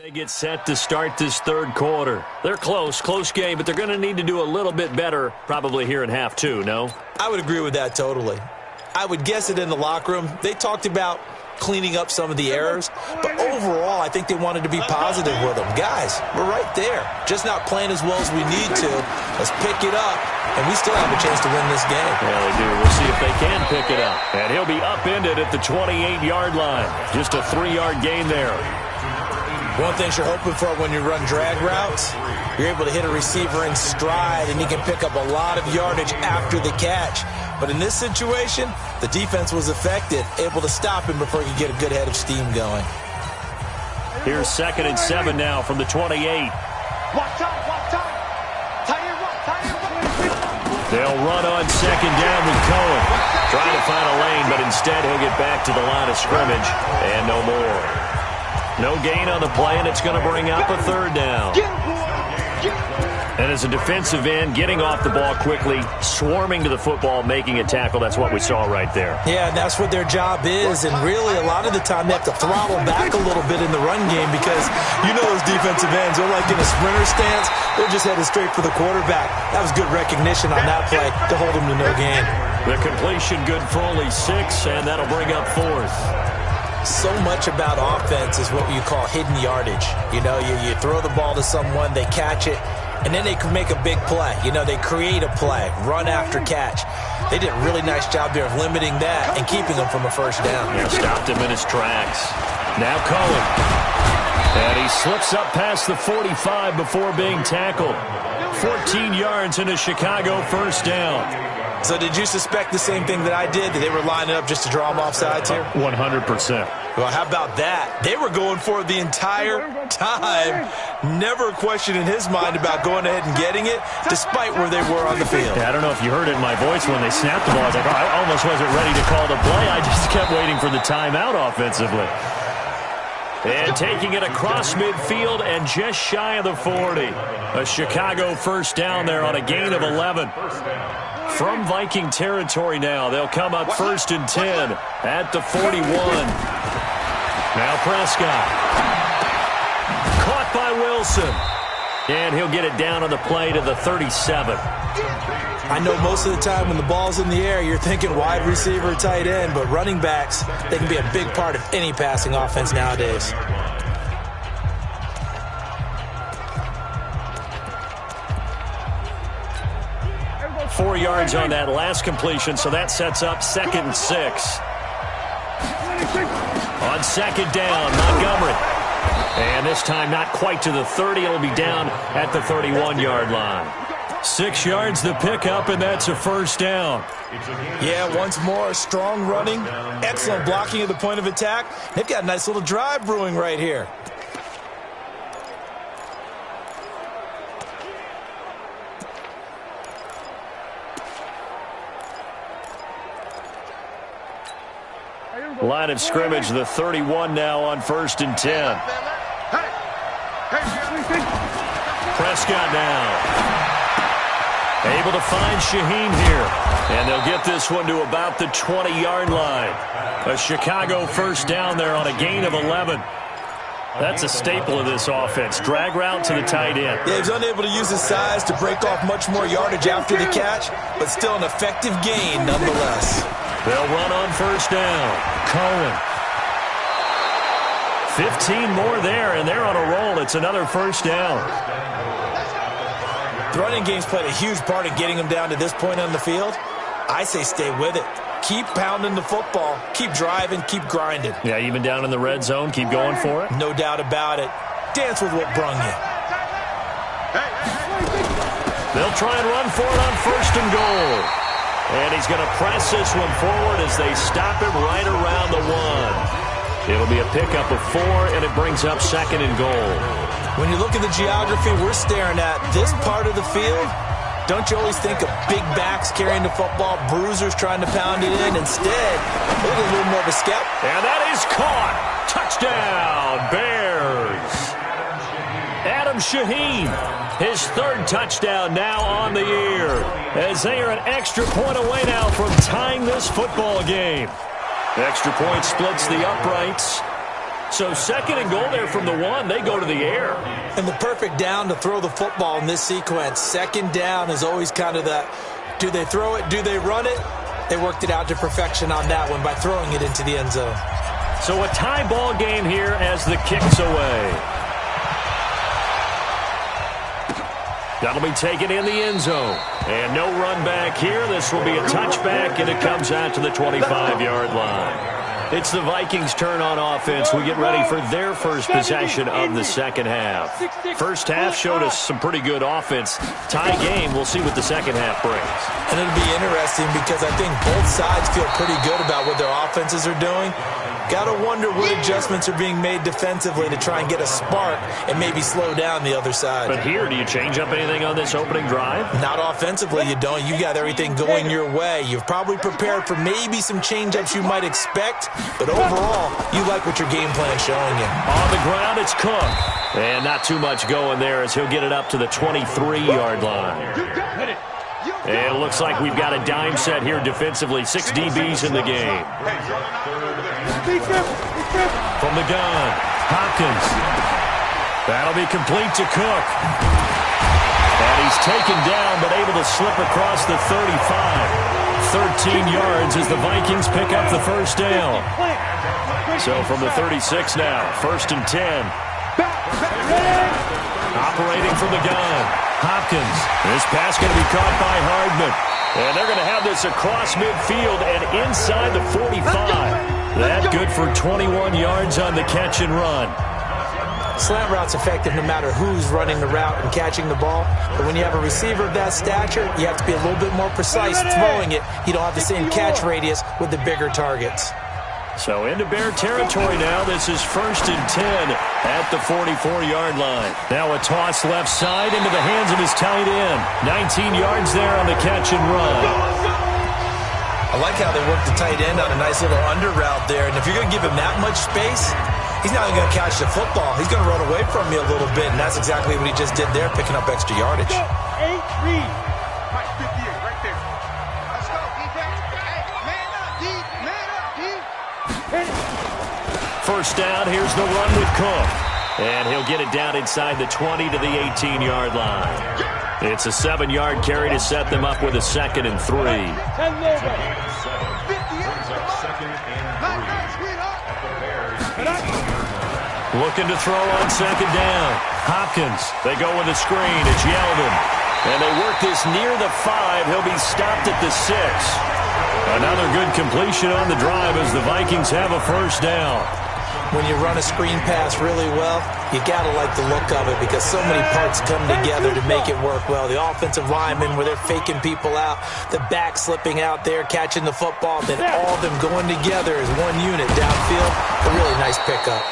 They get set to start this third quarter. They're close game, but they're going to need to do a little bit better probably here in half two, no? I would agree with that totally. I would guess it in the locker room. They talked about cleaning up some of the errors, but overall I think they wanted to be positive with them. Guys, we're right there. Just not playing as well as we need to. Let's pick it up, and we still have a chance to win this game. Yeah, they do. We'll see if they can pick it up. And he'll be upended at the 28-yard line. Just a 3-yard gain there. One thing you're hoping for when you run drag routes, you're able to hit a receiver in stride, and he can pick up a lot of yardage after the catch. But in this situation, the defense was effective, able to stop him before he could get a good head of steam going. Here's 2nd and 7 now from the 28. They'll run on 2nd down with Cohen. Trying to find a lane, but instead he'll get back to the line of scrimmage, and no more. No gain on the play, and it's going to bring up a 3rd down. And as a defensive end, getting off the ball quickly, swarming to the football, making a tackle, that's what we saw right there. Yeah, and that's what their job is, and really a lot of the time they have to throttle back a little bit in the run game because you know those defensive ends, they're like in a sprinter stance, they're just headed straight for the quarterback. That was good recognition on that play to hold him to no gain. The completion good for only 6, and that'll bring up 4th. So much about offense is what you call hidden yardage. You know, you throw the ball to someone, they catch it, and then they can make a big play. You know, they create a play, run after catch. They did a really nice job there of limiting that and keeping him from a 1st down. Yeah, stopped him in his tracks. Now Cohen. And he slips up past the 45 before being tackled. 14 yards in a Chicago 1st down. So did you suspect the same thing that I did, that they were lining up just to draw them off sides here? 100%. Well, how about that? They were going for it the entire time. Never a question in his mind about going ahead and getting it, despite where they were on the field. Yeah, I don't know if you heard it in my voice when they snapped the ball. I was like, I almost wasn't ready to call the play. I just kept waiting for the timeout offensively. And taking it across midfield and just shy of the 40. A Chicago 1st down there on a gain of 11. From Viking territory now, they'll come up 1st and 10 at the 41. Now Prescott. Caught by Wilson. And he'll get it down on the play to the 37. I know most of the time when the ball's in the air, you're thinking wide receiver, tight end, but running backs, they can be a big part of any passing offense nowadays. Four yards on that last completion, so that sets up 2nd and 6. On 2nd down, Montgomery. And this time not quite to the 30. It'll be down at the 31-yard line. 6 yards the pickup, and that's a 1st down. Yeah, once more, strong running, excellent blocking at the point of attack. They've got a nice little drive brewing right here. Line of scrimmage, the 31 now on 1st and 10. Prescott now. Able to find Shaheen here. And they'll get this one to about the 20-yard line. A Chicago 1st down there on a gain of 11. That's a staple of this offense. Drag route to the tight end. Yeah, he's unable to use his size to break off much more yardage after the catch, but still an effective gain nonetheless. They'll run on 1st down. Cohen. 15 more there, and they're on a roll. It's another 1st down. The running game's played a huge part in getting them down to this point on the field. I say stay with it. Keep pounding the football. Keep driving. Keep grinding. Yeah, even down in the red zone, keep going for it. No doubt about it. Dance with what brung you. They'll try and run for it on 1st and goal. And he's going to press this one forward as they stop him right around the 1. It'll be a pickup of 4, and it brings up 2nd and goal. When you look at the geography we're staring at, this part of the field, don't you always think of big backs carrying the football, bruisers trying to pound it in? Instead, a little more of a scout. And that is caught. Touchdown, Bears. Adam Shaheen, his 3rd touchdown now on the year, as they are an extra point away now from tying this football game. Extra point splits the uprights. So second and goal there from the 1. They go to the air. And the perfect down to throw the football in this sequence. Second down is always kind of that, do they throw it, do they run it? They worked it out to perfection on that one by throwing it into the end zone. So a tie ball game here as the kick's away. That'll be taken in the end zone. And no run back here. This will be a touchback, and it comes out to the 25-yard line. It's the Vikings' turn on offense. We get ready for their first possession of the second half. First half showed us some pretty good offense. Tie game, we'll see what the second half brings. And it'll be interesting because I think both sides feel pretty good about what their offenses are doing. Got to wonder what adjustments are being made defensively to try and get a spark and maybe slow down the other side. But here, do you change up anything on this opening drive? Not offensively, you don't. You got everything going your way. You've probably prepared for maybe some change-ups you might expect, but overall, you like what your game plan's showing you. On the ground, it's Cook. And not too much going there as he'll get it up to the 23-yard line. And it looks like we've got a dime set here defensively. 6 DBs in the game. From the gun, Hopkins. That'll be complete to Cook. And he's taken down but able to slip across the 35. 13 yards as the Vikings pick up the first down. So from the 36 now, 1st and 10. Operating from the gun, Hopkins. This pass going to be caught by Hardman. And they're going to have this across midfield and inside the 45. That good for 21 yards on the catch and run. Slant route's effective no matter who's running the route and catching the ball. But when you have a receiver of that stature, you have to be a little bit more precise throwing it. You don't have the same catch radius with the bigger targets. So into Bear territory now. This is 1st and 10 at the 44-yard line. Now a toss left side into the hands of his tight end. 19 yards there on the catch and run. I like how they work the tight end on a nice little under route there. And if you're going to give him that much space, he's not going to catch the football. He's going to run away from you a little bit, and that's exactly what he just did there, picking up extra yardage. 8 read. Mike 58 right there. Let's go, defense. Hey, man up, D. Man up, D. First down, here's the run with Cook. And he'll get it down inside the 20 to the 18-yard line. It's a 7-yard carry to set them up with a 2nd and 3. Looking to throw on 2nd down. Hopkins, they go with a screen. It's Yeldon. And they work this near the 5. He'll be stopped at the 6. Another good completion on the drive as the Vikings have a first down. When you run a screen pass really well, you got to like the look of it because so many parts come together to make it work well. The offensive linemen where they're faking people out, the back slipping out there, catching the football, then all of them going together as one unit downfield. A really nice pickup.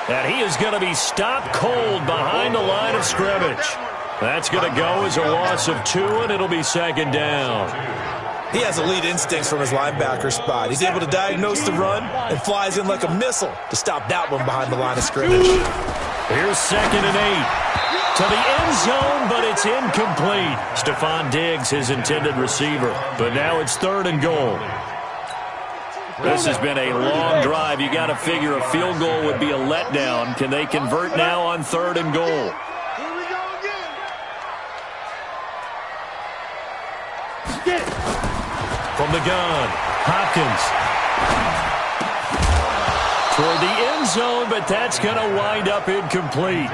And he is going to be stopped cold behind the line of scrimmage. That's going to go as a loss of 2, and it'll be 2nd down. He has elite instincts from his linebacker spot. He's able to diagnose the run and flies in like a missile to stop that one behind the line of scrimmage. Here's 2nd and 8. To the end zone, but it's incomplete. Stephon Diggs, his intended receiver. But now it's 3rd and goal. This has been a long drive. You got to figure a field goal would be a letdown. Can they convert now on 3rd and goal? From the gun, Hopkins. Toward the end zone, but that's going to wind up incomplete.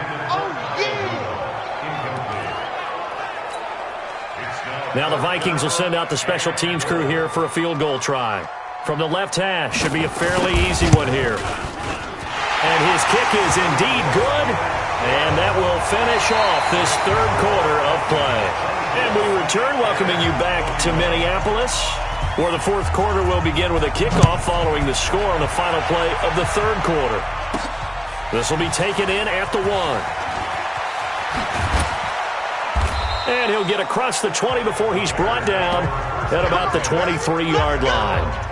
Now the Vikings will send out the special teams crew here for a field goal try. From the left hash, should be a fairly easy one here. And his kick is indeed good, and that will finish off this 3rd quarter of play. And we return, welcoming you back to Minneapolis, where the 4th quarter will begin with a kickoff following the score on the final play of the 3rd quarter. This will be taken in at the 1. And he'll get across the 20 before he's brought down at about the 23-yard line.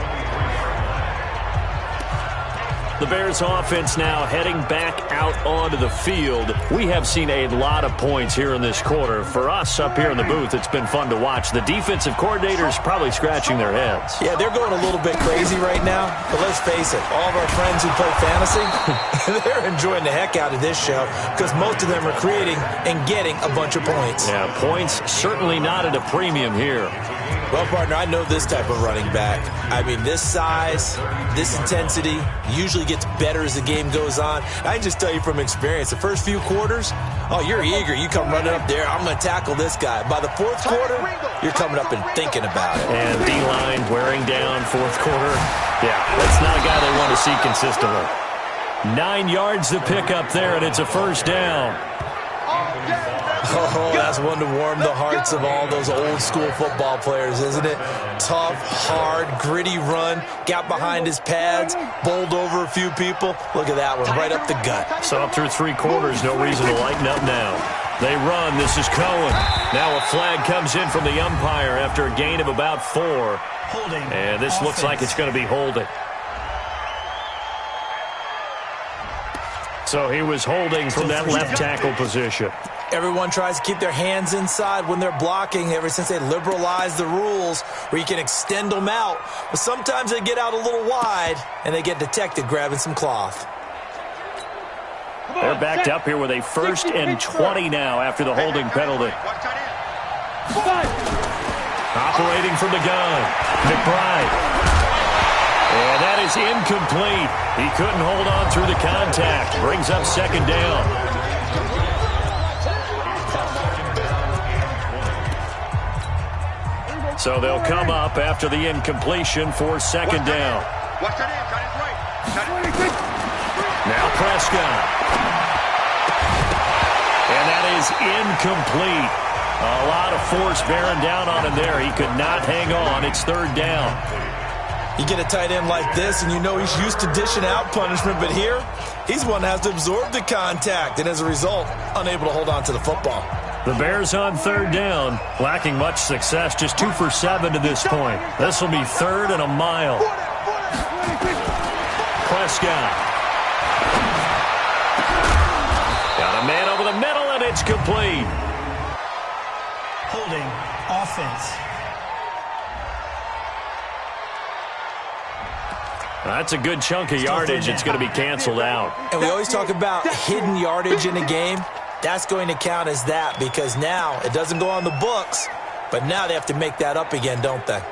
The Bears offense now heading back out onto the field. We have seen a lot of points here in this quarter. For us up here in the booth, it's been fun to watch. The defensive coordinators probably scratching their heads. Yeah, they're going a little bit crazy right now. But let's face it, all of our friends who play fantasy, they're enjoying the heck out of this show because most of them are creating and getting a bunch of points. Yeah, points certainly not at a premium here. Well, partner, I know this type of running back. I mean, this size, this intensity usually gets better as the game goes on. I can just tell you from experience, the first few quarters, oh, you're eager. You come running up there, I'm going to tackle this guy. By the fourth quarter, you're coming up and thinking about it. And D-line wearing down fourth quarter. Yeah, that's not a guy they want to see consistently. 9 yards to pick up there, and it's a first down. Oh, that's one to warm the hearts of all those old-school football players, isn't it? Tough, hard, gritty run, got behind his pads, bowled over a few people. Look at that one, right up the gut. So up through 3 quarters, no reason to lighten up now. They run. This is Cohen. Now a flag comes in from the umpire after a gain of about 4. Holding. And this looks like it's going to be holding. So he was holding from that left tackle position. Everyone tries to keep their hands inside when they're blocking ever since they liberalized the rules where you can extend them out. But sometimes they get out a little wide and they get detected grabbing some cloth. They're backed up here with a 1st and 20 now after the holding penalty. Operating from the gun, McBride. And that is incomplete. He couldn't hold on through the contact. Brings up 2nd down. So they'll come up after the incompletion for 2nd down. Now Prescott. And that is incomplete. A lot of force bearing down on him there. He could not hang on. It's 3rd down. You get a tight end like this, and you know he's used to dishing out punishment, but here, he's one that has to absorb the contact, and as a result, unable to hold on to the football. The Bears on 3rd down, lacking much success, just 2 for 7 to this point. This will be 3rd and a mile. Prescott. Got a man over the middle, and it's complete. Holding. Offense. That's a good chunk of yardage. It's going to be canceled out. And we always talk about hidden yardage in a game. That's going to count as that because now it doesn't go on the books, but now they have to make that up again, don't they?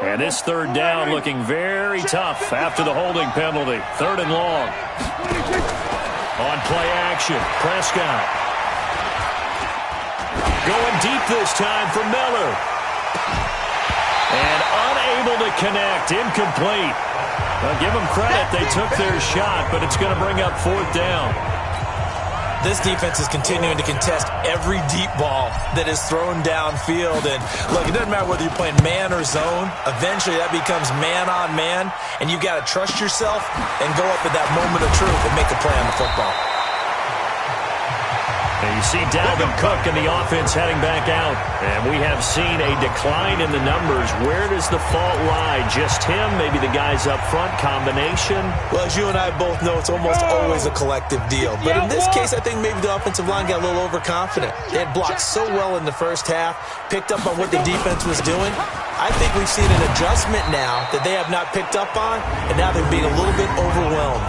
And this 3rd down looking very tough after the holding penalty. 3rd and long. On play action, Prescott. Going deep this time for Miller. And unable to connect, incomplete. Well, give them credit, they took their shot, but it's going to bring up 4th down. This defense is continuing to contest every deep ball that is thrown downfield. And look, it doesn't matter whether you're playing man or zone. Eventually, that becomes man on man. And you've got to trust yourself and go up at that moment of truth and make a play on the football. And you see Dalvin Cook and the offense heading back out. And we have seen a decline in the numbers. Where does the fault lie? Just him? Maybe the guys up front? Combination? Well, as you and I both know, it's almost always a collective deal. But in this case, I think maybe the offensive line got a little overconfident. They had blocked so well in the first half, picked up on what the defense was doing. I think we've seen an adjustment now that they have not picked up on, and now they're being a little bit overwhelmed.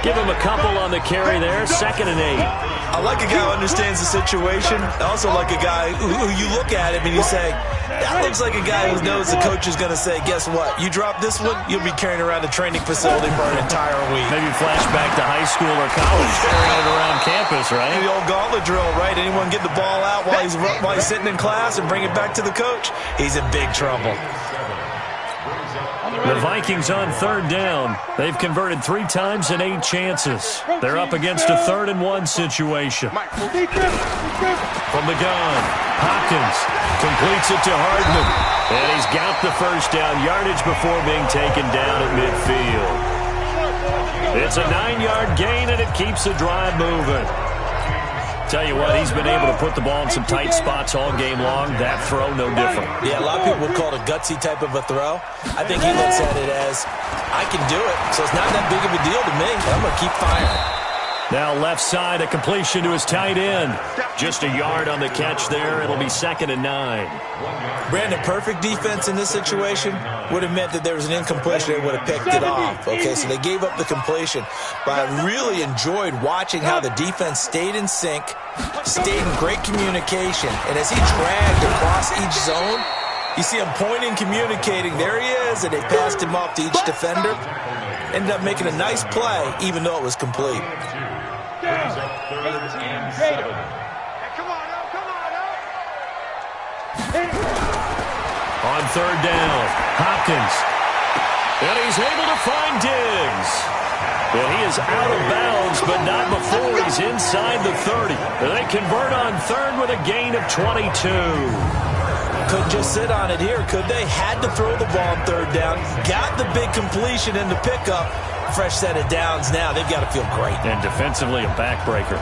Give him a couple on the carry there. 2nd and 8. I like a guy who understands the situation. I also like a guy who you look at him and you say, that looks like a guy who knows the coach is going to say, guess what? You drop this one, you'll be carrying around a training facility for an entire week. Maybe flashback to high school or college, carrying it around campus, right? The old gauntlet drill, right? Anyone get the ball out while he's sitting in class and bring it back to the coach? He's in big trouble. The Vikings on 3rd down. They've converted 3 times in 8 chances. They're up against a 3rd and 1 situation. From the gun, Hopkins completes it to Hardman. And he's got the first down, yardage before being taken down at midfield. It's a 9-yard gain, and it keeps the drive moving. Tell you what, he's been able to put the ball in some tight spots all game long. That throw, no different. Yeah, a lot of people would call it a gutsy type of a throw. I think he looks at it as, I can do it, so it's not that big of a deal to me. I'm going to keep firing. Now left side, a completion to his tight end. Just a yard on the catch there. It'll be 2nd and 9. Brandon, perfect defense in this situation would have meant that there was an incompletion. They would have picked it off. Okay, so they gave up the completion. But I really enjoyed watching how the defense stayed in sync, stayed in great communication. And as he dragged across each zone, you see him pointing, communicating. There he is, and they passed him off to each defender. Ended up making a nice play, even though it was complete. Brings up 3rd and 7. On 3rd down, Hopkins. And he's able to find Diggs. And he is out of bounds, but not before he's inside the 30. They convert on 3rd with a gain of 22. Couldn't just sit on it here, could they? Had to throw the ball on 3rd down. Got the big completion in the pickup. Fresh set of downs now. They've got to feel great. And defensively, a backbreaker.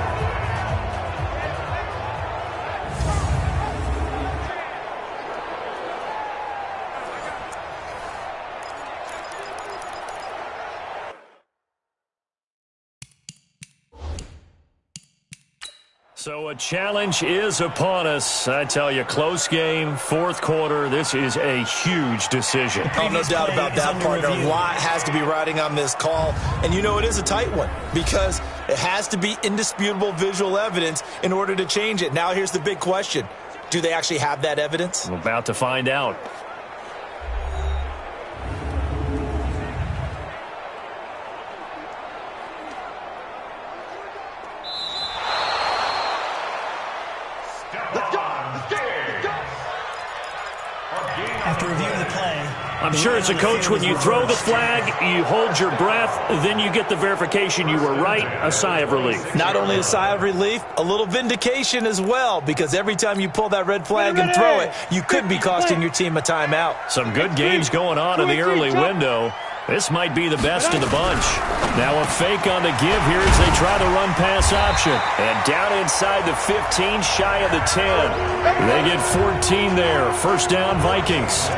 So a challenge is upon us. I tell you, close game, 4th quarter. This is a huge decision. Oh, no doubt about that, partner. A lot has to be riding on this call. And you know it is a tight one because it has to be indisputable visual evidence in order to change it. Now here's the big question. Do they actually have that evidence? I'm about to find out. After reviewing the play, I'm sure as a coach, when you throw the flag, you hold your breath, then you get the verification you were right, a sigh of relief. Not only a sigh of relief, a little vindication as well, because every time you pull that red flag and throw it, you could be costing your team a timeout. Some good games going on in the early window. This might be the best of the bunch. Now a fake on the give here as they try the run-pass option. And down inside the 15, shy of the 10. They get 14 there. First down, Vikings.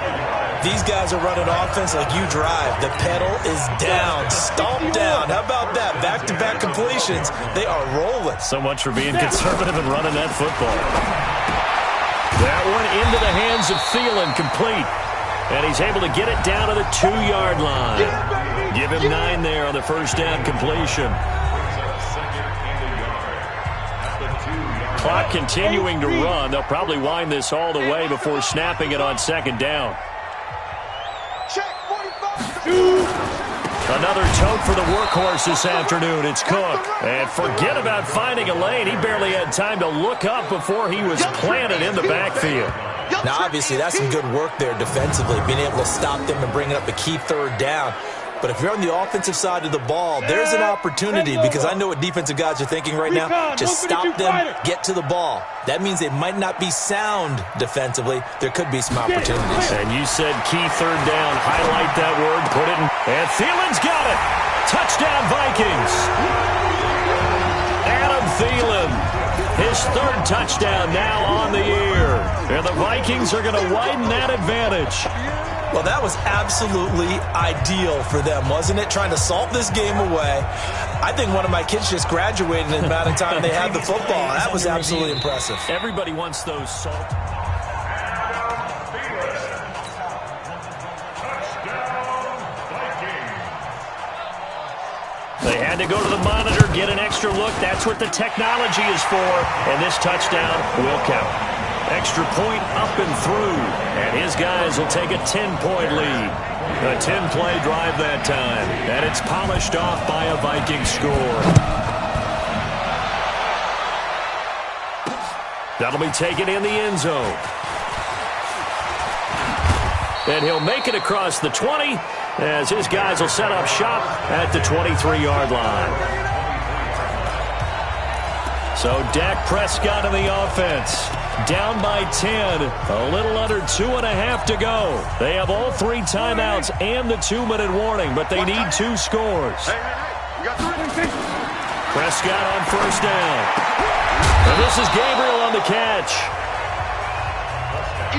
These guys are running offense like you drive. The pedal is down, stomped down. How about that? Back-to-back completions. They are rolling. So much for being conservative and running that football. That one into the hands of Thielen, complete. And he's able to get it down to the 2-yard line. Give him 9 there on the first down completion. Clock continuing to run. They'll probably wind this all the way before snapping it on 2nd down. Another tote for the workhorse this afternoon. It's Cook. And forget about finding a lane. He barely had time to look up before he was planted in the backfield. Now, obviously, that's some good work there defensively, being able to stop them and bring up a key 3rd down. But if you're on the offensive side of the ball, there's an opportunity because I know what defensive guys are thinking right now. Just stop them, get to the ball. That means they might not be sound defensively. There could be some opportunities. And you said key 3rd down. Highlight that word, put it in. And Thielen's got it. Touchdown, Vikings. Adam Thielen. His 3rd touchdown now on the year. And the Vikings are going to widen that advantage. Well, that was absolutely ideal for them, wasn't it? Trying to salt this game away. I think one of my kids just graduated in the amount of time they had the football. That was absolutely impressive. Everybody wants those salt. They had to go to the monitor, get an extra look. That's what the technology is for. And this touchdown will count. Extra point up and through. And his guys will take a 10-point lead. A 10-play drive that time. And it's polished off by a Viking score. That'll be taken in the end zone. And he'll make it across the 20 as his guys will set up shop at the 23-yard line. So Dak Prescott in the offense. Down by 10. A little under 2.5 to go. They have all 3 timeouts and the 2-minute warning, but they need 2 scores. You got 3. Prescott on first down. And this is Gabriel on the catch.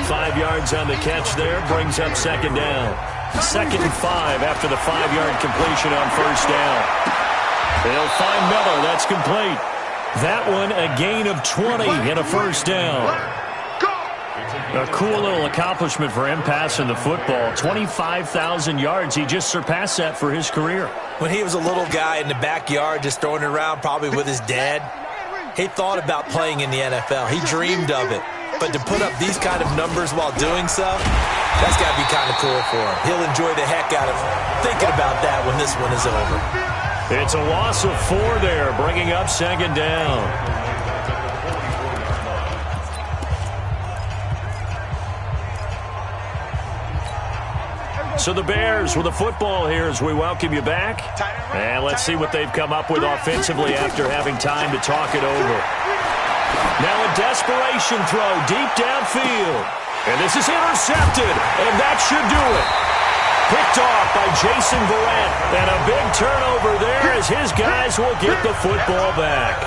5 yards on the catch there, brings up second down. 2nd and 5 after the 5-yard completion on first down. They'll find Miller. That's complete. That one a gain of 20 and a first down. A cool little accomplishment for him passing the football. 25,000 yards. He just surpassed that for his career. When he was a little guy in the backyard just throwing it around probably with his dad, he thought about playing in the NFL. He dreamed of it. But to put up these kind of numbers while doing so, that's got to be kind of cool for him. He'll enjoy the heck out of thinking about that when this one is over. It's a loss of 4 there, bringing up second down. So the Bears with the football here as we welcome you back. And let's see what they've come up with offensively after having time to talk it over. Now a desperation throw deep downfield. And this is intercepted, and that should do it. Picked off by Jason Verrett. And a big turnover there as his guys will get the football back.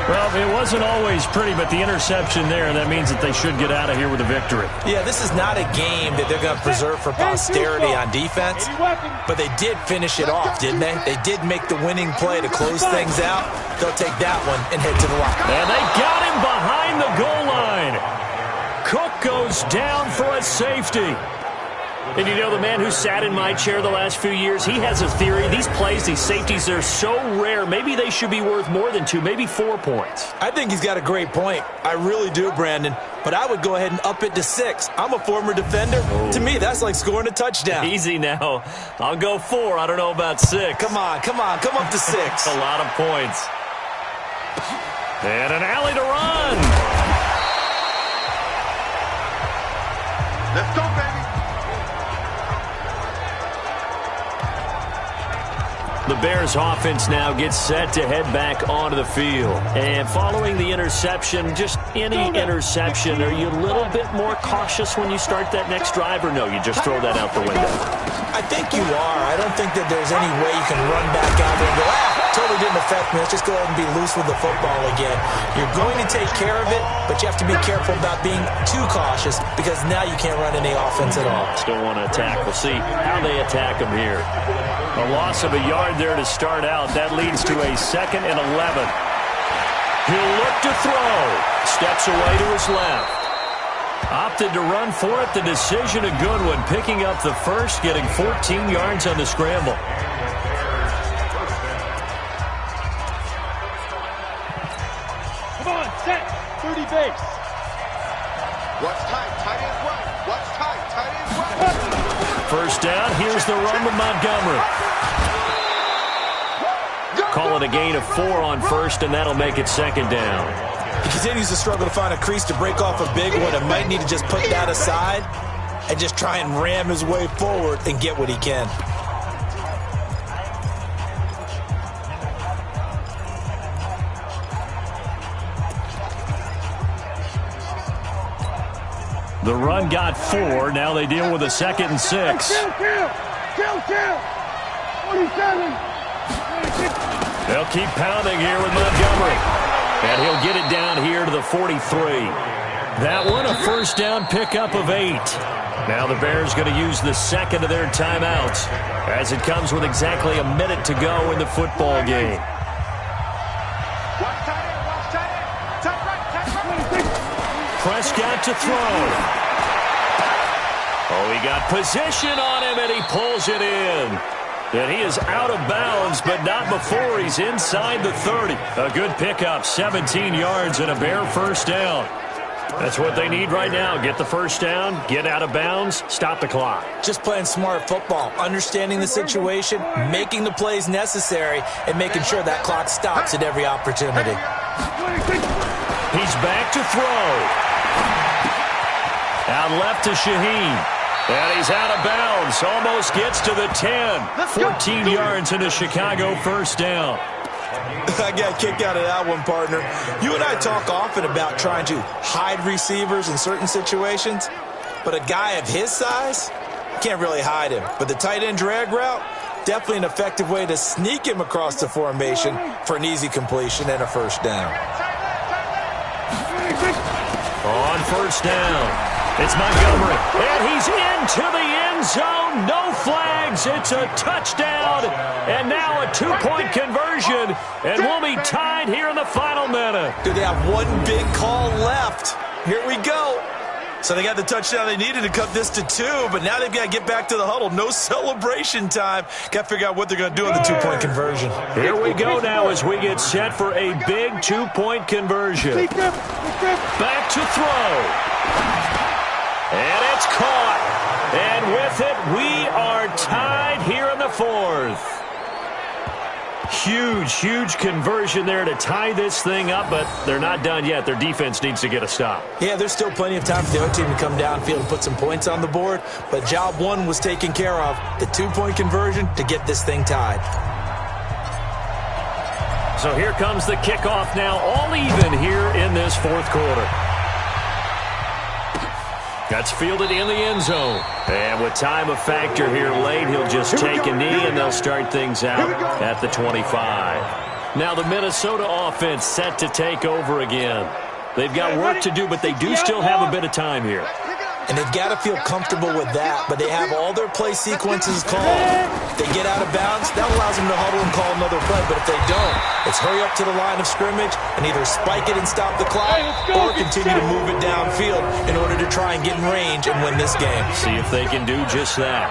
Well, it wasn't always pretty, but the interception there, that means that they should get out of here with a victory. Yeah, this is not a game that they're going to preserve for posterity on defense, but they did finish it off, didn't they? They did make the winning play to close things out. They'll take that one and head to the locker. And they got him behind the goal line. Cook goes down for a safety. And you know, the man who sat in my chair the last few years, he has a theory. These plays, these safeties, they're so rare. Maybe they should be worth more than 2, maybe 4 points. I think he's got a great point. I really do, Brandon. But I would go ahead and up it to 6. I'm a former defender. Oh. To me, that's like scoring a touchdown. Easy now. I'll go 4. I don't know about 6. Come on. Come up to 6. That's a lot of points. And an alley to run. Let's go, baby. The Bears offense now gets set to head back onto the field. And following the interception, just any interception, are you a little bit more cautious when you start that next drive, or no, you just throw that out the window? I think you are. I don't think that there's any way you can run back out there and go, totally didn't affect me. Let's just go ahead and be loose with the football again. You're going to take care of it, but you have to be careful about being too cautious because now you can't run any offense at all. Still want to attack. We'll see how they attack them here. A loss of a yard there to start out. That leads to a 2nd and 11. He'll look to throw. Steps away to his left. Opted to run for it. The decision a good one. Picking up the first, getting 14 yards on the scramble. Come on, set. 30 base. What's tight? Tight ends right. What's tight? Tight ends right. First down. Here's the run with Montgomery. Call it a gain of 4 on first, and that'll make it second down. He continues to struggle to find a crease to break off a big one and might need to just put that aside and just try and ram his way forward and get what he can. The run got 4. Now they deal with a 2nd and 6. Kill. 47. They'll keep pounding here with Montgomery. And he'll get it down here to the 43. That one a first down pickup of 8. Now the Bears going to use the 2nd of their timeouts as it comes with exactly a minute to go in the football game. Prescott to throw. Oh, he got position on him, and he pulls it in. And he is out of bounds, but not before he's inside the 30. A good pickup, 17 yards and a Bear first down. That's what they need right now. Get the first down, get out of bounds, stop the clock. Just playing smart football, understanding the situation, making the plays necessary, and making sure that clock stops at every opportunity. He's back to throw. Out left to Shaheen. And he's out of bounds. Almost gets to the 10. 14 yards into Chicago first down. I got a kick out of that one, partner. You and I talk often about trying to hide receivers in certain situations, but a guy of his size, can't really hide him. But the tight end drag route, Definitely an effective way to sneak him across the formation for an easy completion and a first down. On first down, it's Montgomery, and he's into the end zone. No flags. It's a touchdown, and now a two-point conversion, and we'll be tied here in the final minute. Do they have one big call left? Here we go. So they got the touchdown they needed to cut this to 2, but now they've got to get back to the huddle. No celebration time. Got to figure out what they're going to do on the two-point conversion. Here we go now as we get set for a big two-point conversion. Back to throw. And it's caught. And with it, we are tied here in the fourth. Huge conversion there to tie this thing up, but they're not done yet. Their defense needs to get a stop. Yeah, there's still plenty of time for the other team to come downfield and put some points on the board, but job one was taken care of. The two-point conversion to get this thing tied. So here comes the kickoff now, all even here in this fourth quarter. That's fielded in the end zone. And with time a factor here late, he'll just take a knee, and they'll start things out at the 25. Now the Minnesota offense set to take over again. They've got work to do, but they do still have a bit of time here. And they've got to feel comfortable with that, but they have all their play sequences called. If they get out of bounds, that allows them to huddle and call another play, but if they don't, it's hurry up to the line of scrimmage and either spike it and stop the clock or continue to move it downfield in order to try and get in range and win this game. See if they can do just that.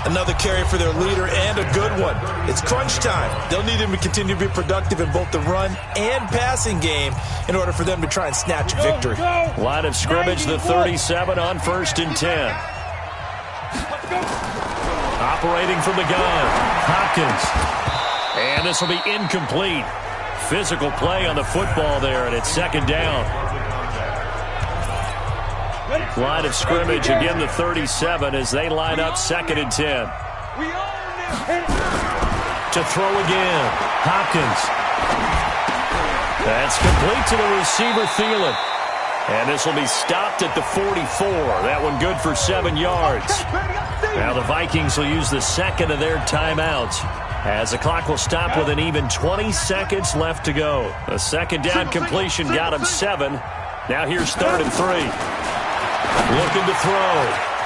Another carry for their leader and a good one. It's crunch time. They'll need him to continue to be productive in both the run and passing game in order for them to try and snatch a victory. Line of scrimmage, the 37 on 1st and 10. Operating from the gun, Hopkins. And this will be incomplete. Physical play on the football there, and it's second down. Line of scrimmage, again the 37 as they line up 2nd and 10. To throw again, Hopkins. That's complete to the receiver, Thielen. And this will be stopped at the 44. That one good for 7 yards. Now the Vikings will use the second of their timeouts as the clock will stop with an even 20 seconds left to go. A second down completion got him 7. Now here's 3rd and 3. Looking to throw.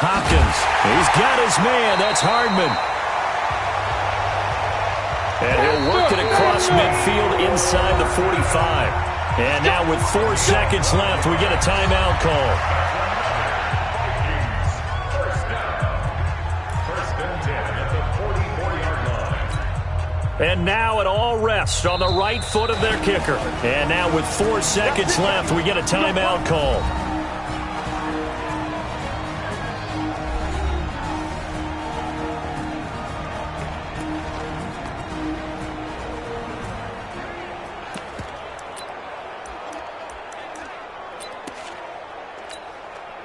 Hopkins. He's got his man. That's Hardman. And he'll work it across midfield inside the 45. And now with 4 seconds left, we get a timeout call. First and 10 at the 44-yard line. And now it all rests on the right foot of their kicker. And now with 4 seconds left, we get a timeout call.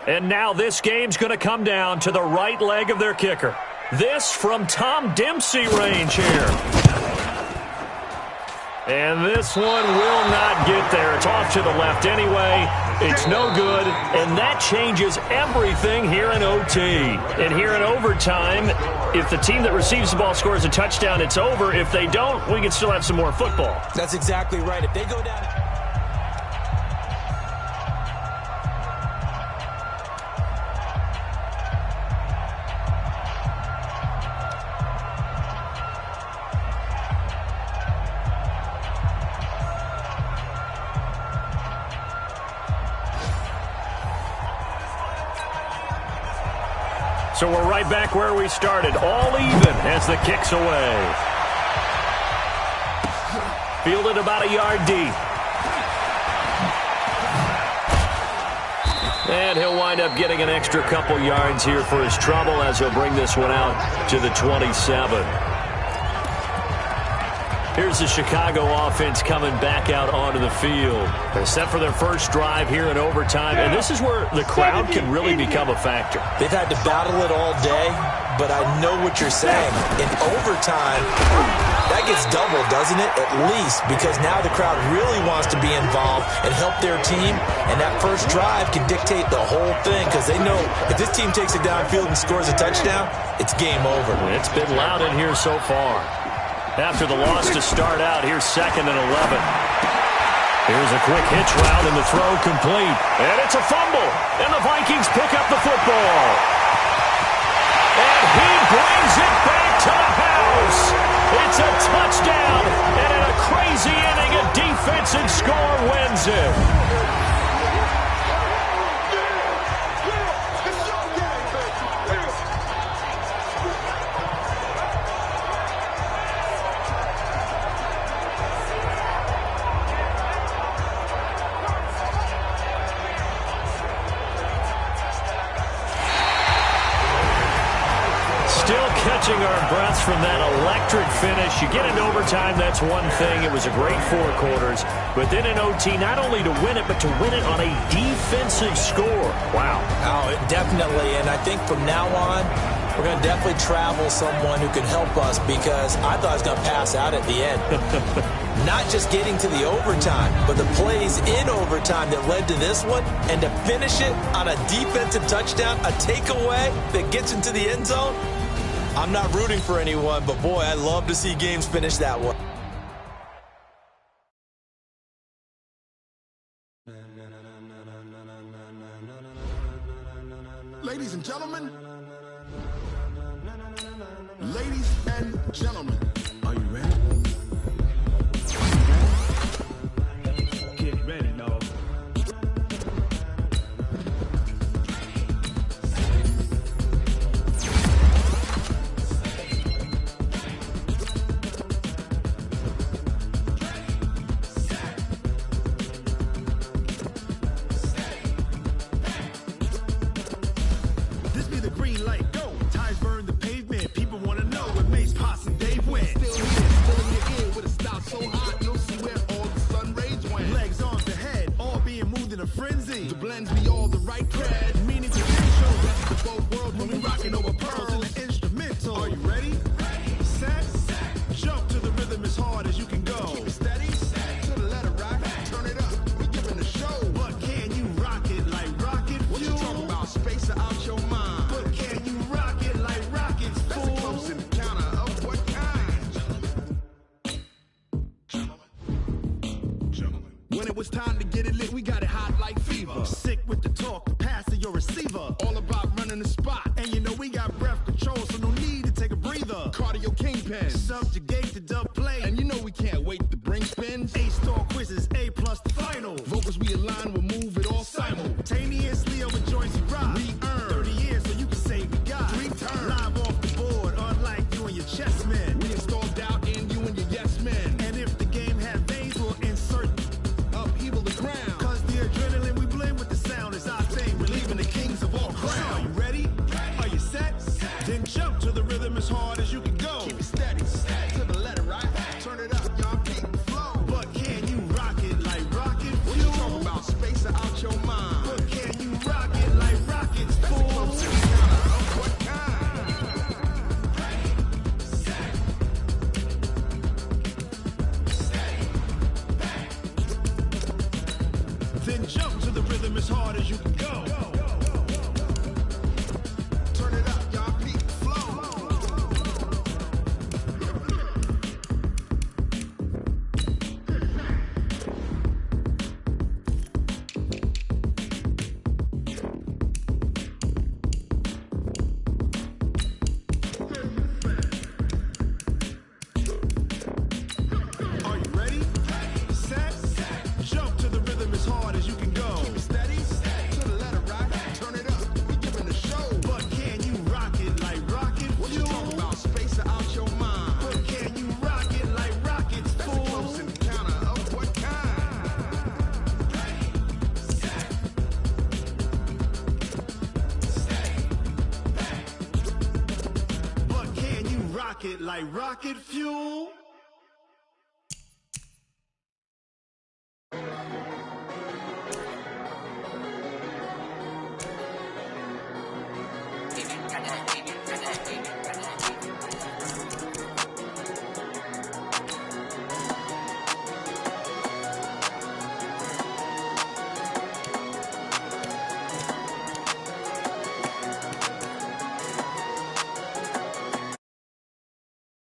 And now this game's going to come down to the right leg of their kicker. This from Tom Dempsey range here. And this one will not get there. It's off to the left anyway. It's no good, and that changes everything here in OT. And here in overtime, if the team that receives the ball scores a touchdown, it's over. If they don't, we can still have some more football. That's exactly right. If they go down... So we're right back where we started, all even as the kick's away. Fielded about a yard deep. And he'll wind up getting an extra couple yards here for his trouble as he'll bring this one out to the 27. Here's the Chicago offense coming back out onto the field. They're set for their first drive here in overtime, and this is where the crowd can really become a factor. They've had to battle it all day, but I know what you're saying. In overtime, That gets doubled, doesn't it? At least, because now the crowd really wants to be involved and help their team, and that first drive can dictate the whole thing because they know if this team takes it downfield and scores a touchdown, it's game over. It's been loud in here so far. After the loss to start out, here's 2nd and 11. Here's a quick hitch route and the throw complete. And it's a fumble, and the Vikings pick up the football. And he brings it back to the house. It's a touchdown, and in a crazy inning, a defensive score wins it. Still catching our breaths from that electric finish. You get into overtime, that's one thing. It was a great 4 quarters. But then in OT, not only to win it, but to win it on a defensive score. Wow. Oh, definitely. And I think from now on, we're going to definitely travel someone who can help us because I thought I was going to pass out at the end. Not just getting to the overtime, but the plays in overtime that led to this one, and to finish it on a defensive touchdown, a takeaway that gets into the end zone. I'm not rooting for anyone, but boy, I love to see games finish that way. Ladies and gentlemen, are you ready? Get ready, dog. This be the green light, go. Tires burn the pavement. People want to know what Mace, Posse, and Dave went. Still here, still in your ear with a style so hot, you'll see where all the sun rays went. Legs on the head, all being moved in a frenzy. The blends be all the right cred, meaning to show best of both worlds when we rocking over pearls in the instrumental. Are you ready? Set, jump to the rhythm as hard as you can go. Keep it steady, to the letter rock, turn it up, we giving the show. But can you rock it like rocket fuel? What you talking about, space out your mind? But can you rock it like rockets, fool? That's a close encounter of what kind? Gentlemen. When it was time to get it lit, we got it hot like fever. Sick with the talk, the pass to your receiver. All about running the spot. And you know we got breath control, so no need to take a breather. Cardio kingpin, subjugate the dub play. And you know we can't wait to bring spins. A-star quizzes, A+ the final. Vocals we align, we'll move it all simultaneously over joints you rock. We earn 30 years, so you can say we got 3 turns. Live off the board, unlike you and your chess men. We installed doubt in you and your yes men. And if the game had veins, we'll insert upheaval the ground. Cause the adrenaline we blend with the sound is our thing. We're leaving the kings of all crowns. Are you ready? Are you set? Then jump to the rhythm as hard as you can go. Keep it steady, to the letter right. Turn it up, y'all keep the flow. But can you rock it like rocket fuel? What you talking about, space out your mind? But can you rock it like rockets, fool? That's a close encounter of what kind? Then jump to the rhythm as hard as you can go. Turn it up, y'all peak flow. Are you ready? Set, jump to the rhythm as hard as you can go. Keep it steady, to the letter rock. Turn it up, we giving the show. But can you rock it like rocket fuel? What you talking about, space out your mind? But can you rock it like rockets, fool? That's a close encounter of what kind? But can you rock it like rocket fuel?